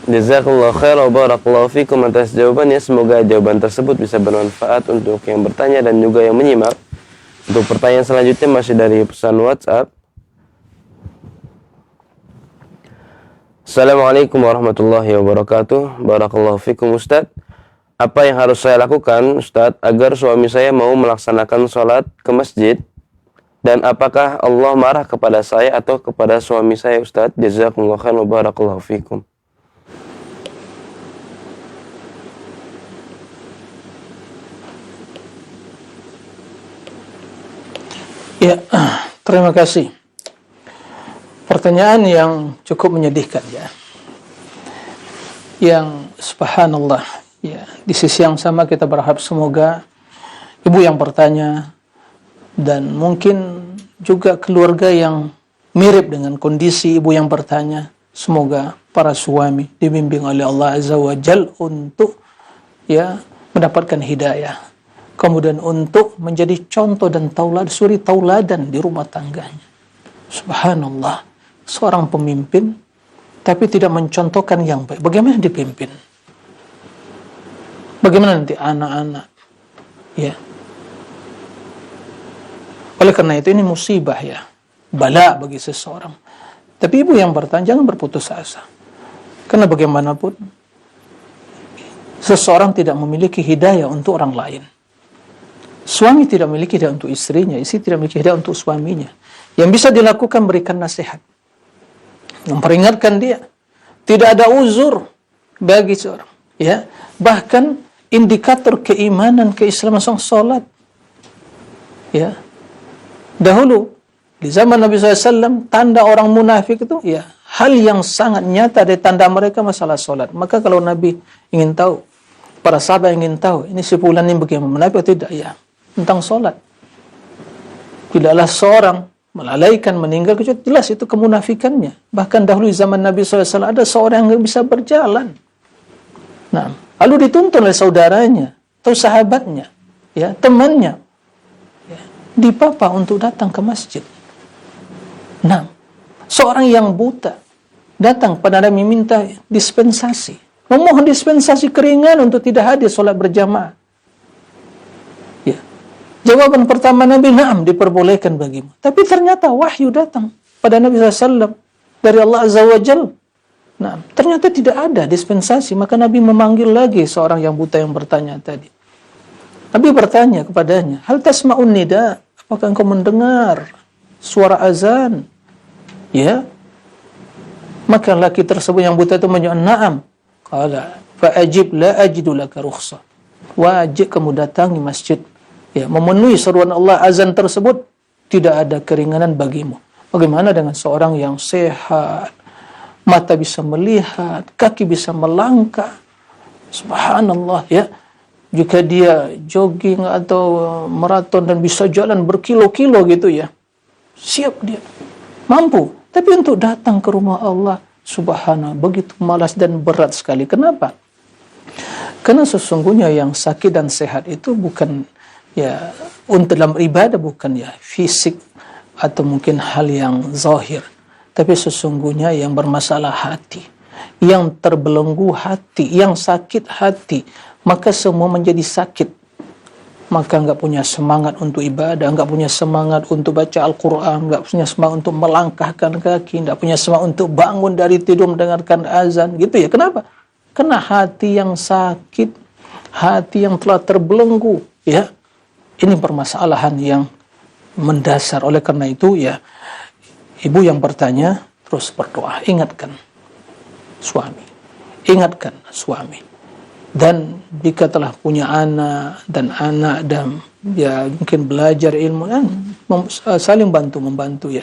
Jazakallahu khairan wa barakallahu fikum atas jawabannya. Semoga jawaban tersebut bisa bermanfaat untuk yang bertanya dan juga yang menyimak. Untuk pertanyaan selanjutnya masih dari pesan WhatsApp. Assalamualaikum warahmatullahi wabarakatuh. Barakallahu fikum Ustadz. Apa yang harus saya lakukan Ustadz agar suami saya mau melaksanakan sholat ke masjid? Dan apakah Allah marah kepada saya atau kepada suami saya Ustadz? Jazakumullahu khairan wa barakallahu fikum. Ya, terima kasih. Pertanyaan yang cukup menyedihkan yang subhanallah di sisi yang sama kita berharap semoga ibu yang bertanya dan mungkin juga keluarga yang mirip dengan kondisi ibu yang bertanya, semoga para suami dibimbing oleh Allah Azza wa Jalla untuk mendapatkan hidayah, kemudian untuk menjadi contoh dan suri tauladan di rumah tangganya. Subhanallah, seorang pemimpin tapi tidak mencontohkan yang baik. Bagaimana dipimpin? Bagaimana nanti anak-anak? Oleh karena itu ini musibah bala bagi seseorang. Tapi ibu yang bertanya jangan berputus asa. Karena bagaimanapun seseorang tidak memiliki hidayah untuk orang lain. Suami tidak memiliki hidayah untuk istrinya, istri tidak memiliki hidayah untuk suaminya. Yang bisa dilakukan berikan nasihat, memperingatkan dia. Tidak ada uzur bagi seorang. Bahkan indikator keimanan, keislaman seorang salat. Dahulu di zaman Nabi SAW, tanda orang munafik itu hal yang sangat nyata dari tanda mereka masalah salat. Maka kalau Nabi ingin tahu, para sahabat ingin tahu, ini si fulan ini bagaimana munafik atau tidak? Tentang salat. Tidaklah seorang melalaikan, meninggal, jelas itu kemunafikannya. Bahkan dahulu zaman Nabi SAW ada seorang yang bisa berjalan. Nah, lalu dituntun oleh saudaranya atau sahabatnya, ya, temannya, ya, dipapa untuk datang ke masjid. Nah, seorang yang buta datang pada Nabi minta dispensasi, memohon dispensasi keringan untuk tidak hadir sholat berjamaah. Ya. Jawaban pertama Nabi, na'am, diperbolehkan bagimu. Tapi ternyata wahyu datang pada Nabi SAW dari Allah Azza wa Jalla. Nah, ternyata tidak ada dispensasi, maka Nabi memanggil lagi seorang yang buta yang bertanya tadi. Nabi bertanya kepadanya, hal tasma'un nida? Apakah engkau mendengar suara azan? Ya. Maka laki tersebut yang buta itu menjawab, na'am. Qala fa'ajib la ajidu laka rukhsah. Wajib kamu datangi masjid. Ya, memenuhi seruan Allah azan tersebut, tidak ada keringanan bagimu. Bagaimana dengan seorang yang sehat, mata bisa melihat, kaki bisa melangkah, subhanallah, ya. Jika dia jogging atau maraton dan bisa jalan berkilo-kilo gitu, ya, siap dia, mampu. Tapi untuk datang ke rumah Allah, subhanallah, begitu malas dan berat sekali. Kenapa? Karena sesungguhnya yang sakit dan sehat itu bukan, ya, untuk dalam ibadah bukan, ya, fisik atau mungkin hal yang zahir, tapi sesungguhnya yang bermasalah hati, yang terbelenggu hati, yang sakit hati, maka semua menjadi sakit. Maka enggak punya semangat untuk ibadah, enggak punya semangat untuk baca Al-Quran, enggak punya semangat untuk melangkahkan kaki, enggak punya semangat untuk bangun dari tidur mendengarkan azan, gitu ya. Kenapa? Karena hati yang sakit, hati yang telah terbelenggu, ya. Ini permasalahan yang mendasar. Oleh karena itu, ya, ibu yang bertanya terus berdoa, ingatkan suami, dan jika telah punya anak dan ya mungkin belajar ilmu, kan, saling membantu, ya,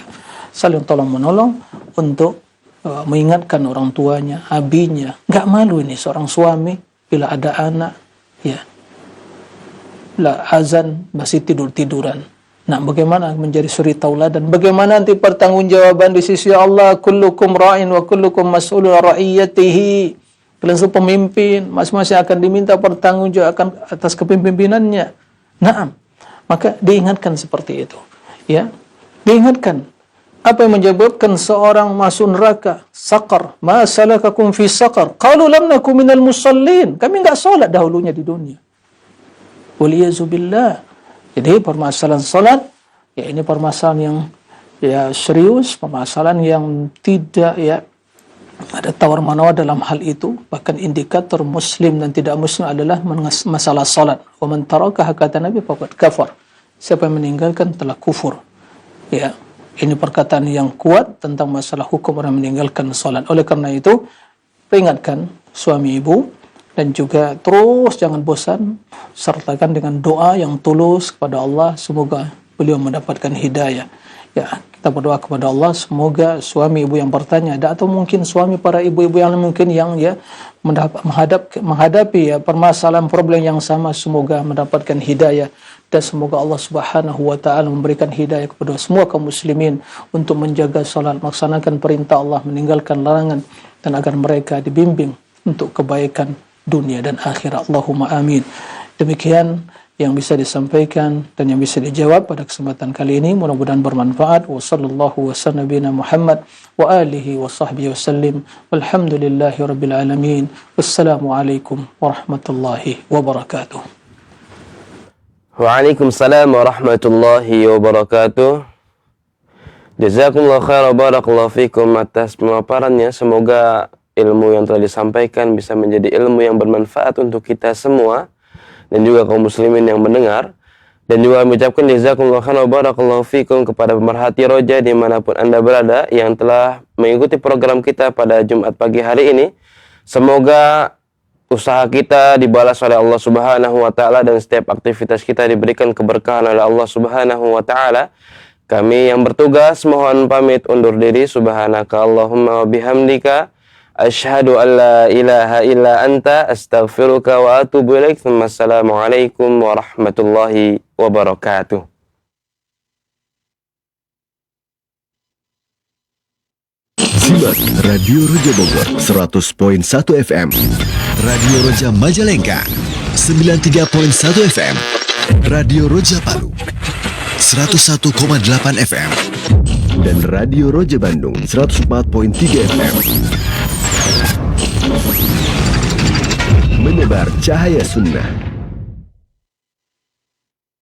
saling tolong menolong untuk mengingatkan orang tuanya, abinya. Nggak malu ini seorang suami bila ada anak, ya, lah azan masih tiduran. Nah, bagaimana menjadi suri tauladan? Bagaimana nanti pertanggungjawaban di sisi Allah? Kullukum ra'in wa kullukum mas'ulun ra'iyatihi. Kalian semua pemimpin, masing-masing akan diminta pertanggungjawaban atas kepemimpinannya. Naam. Maka diingatkan seperti itu. Ya. Diingatkan. Apa yang menyebabkan seorang masuk neraka? Saqar. Ma salakakum fi saqar? Qalu lam nakum minal musallin. Kami enggak salat dahulunya di dunia. Waliyazubillah. Jadi permasalahan salat, ya, ini permasalahan yang, ya, serius, permasalahan yang tidak, ya, ada tawar-menawar dalam hal itu. Bahkan indikator muslim dan tidak muslim adalah masalah salat. Wa man tarakaha, kata Nabi, faqad kafar. Siapa yang meninggalkan telah kufur. Ya, ini perkataan yang kuat tentang masalah hukum orang meninggalkan salat. Oleh karena itu, peringatkan suami ibu, dan juga terus jangan bosan, sertakan dengan doa yang tulus kepada Allah, semoga beliau mendapatkan hidayah. Ya, kita berdoa kepada Allah semoga suami ibu yang bertanya ada, atau mungkin suami para ibu-ibu yang mungkin yang, ya, menghadapi, ya, permasalahan problem yang sama, semoga mendapatkan hidayah, dan semoga Allah Subhanahu wa taala memberikan hidayah kepada semua kaum muslimin untuk menjaga salat, melaksanakan perintah Allah, meninggalkan larangan, dan agar mereka dibimbing untuk kebaikan dunia dan akhirat. Allahumma amin. Demikian yang bisa disampaikan dan yang bisa dijawab pada kesempatan kali ini, mudah-mudahan bermanfaat. Wa sallallahu wa sallam nabiyana Muhammad wa alihi wa sahbihi wasallim. Walhamdulillahi rabbil alamin. Wassalamualaikum warahmatullahi wabarakatuh. Waalaikumsalam warahmatullahi wabarakatuh. Jazakumullah khairan, barakallahu fikum atas pemaparannya. Semoga ilmu yang telah disampaikan bisa menjadi ilmu yang bermanfaat untuk kita semua dan juga kaum muslimin yang mendengar. Dan juga mengucapkan jazakumullah khairan barakallahu fikum kepada pemerhati Roja dimanapun Anda berada yang telah mengikuti program kita pada Jumat pagi hari ini. Semoga usaha kita dibalas oleh Allah Subhanahu wa taala dan setiap aktivitas kita diberikan keberkahan oleh Allah Subhanahu wa taala. Kami yang bertugas mohon pamit undur diri. Subhanaka Allahumma wa bihamdika asyhadu an la ilaha illa anta astaghfiruka wa atubu ilaik. Assalamualaikum warahmatullahi wabarakatuh. Simak Radio Roja Bogor 100.1 FM, Radio Roja Majalengka 93.1 FM, Radio Roja Palu 101,8 FM, dan Radio Roja Bandung 104.3 FM. Menebar cahaya sunnah.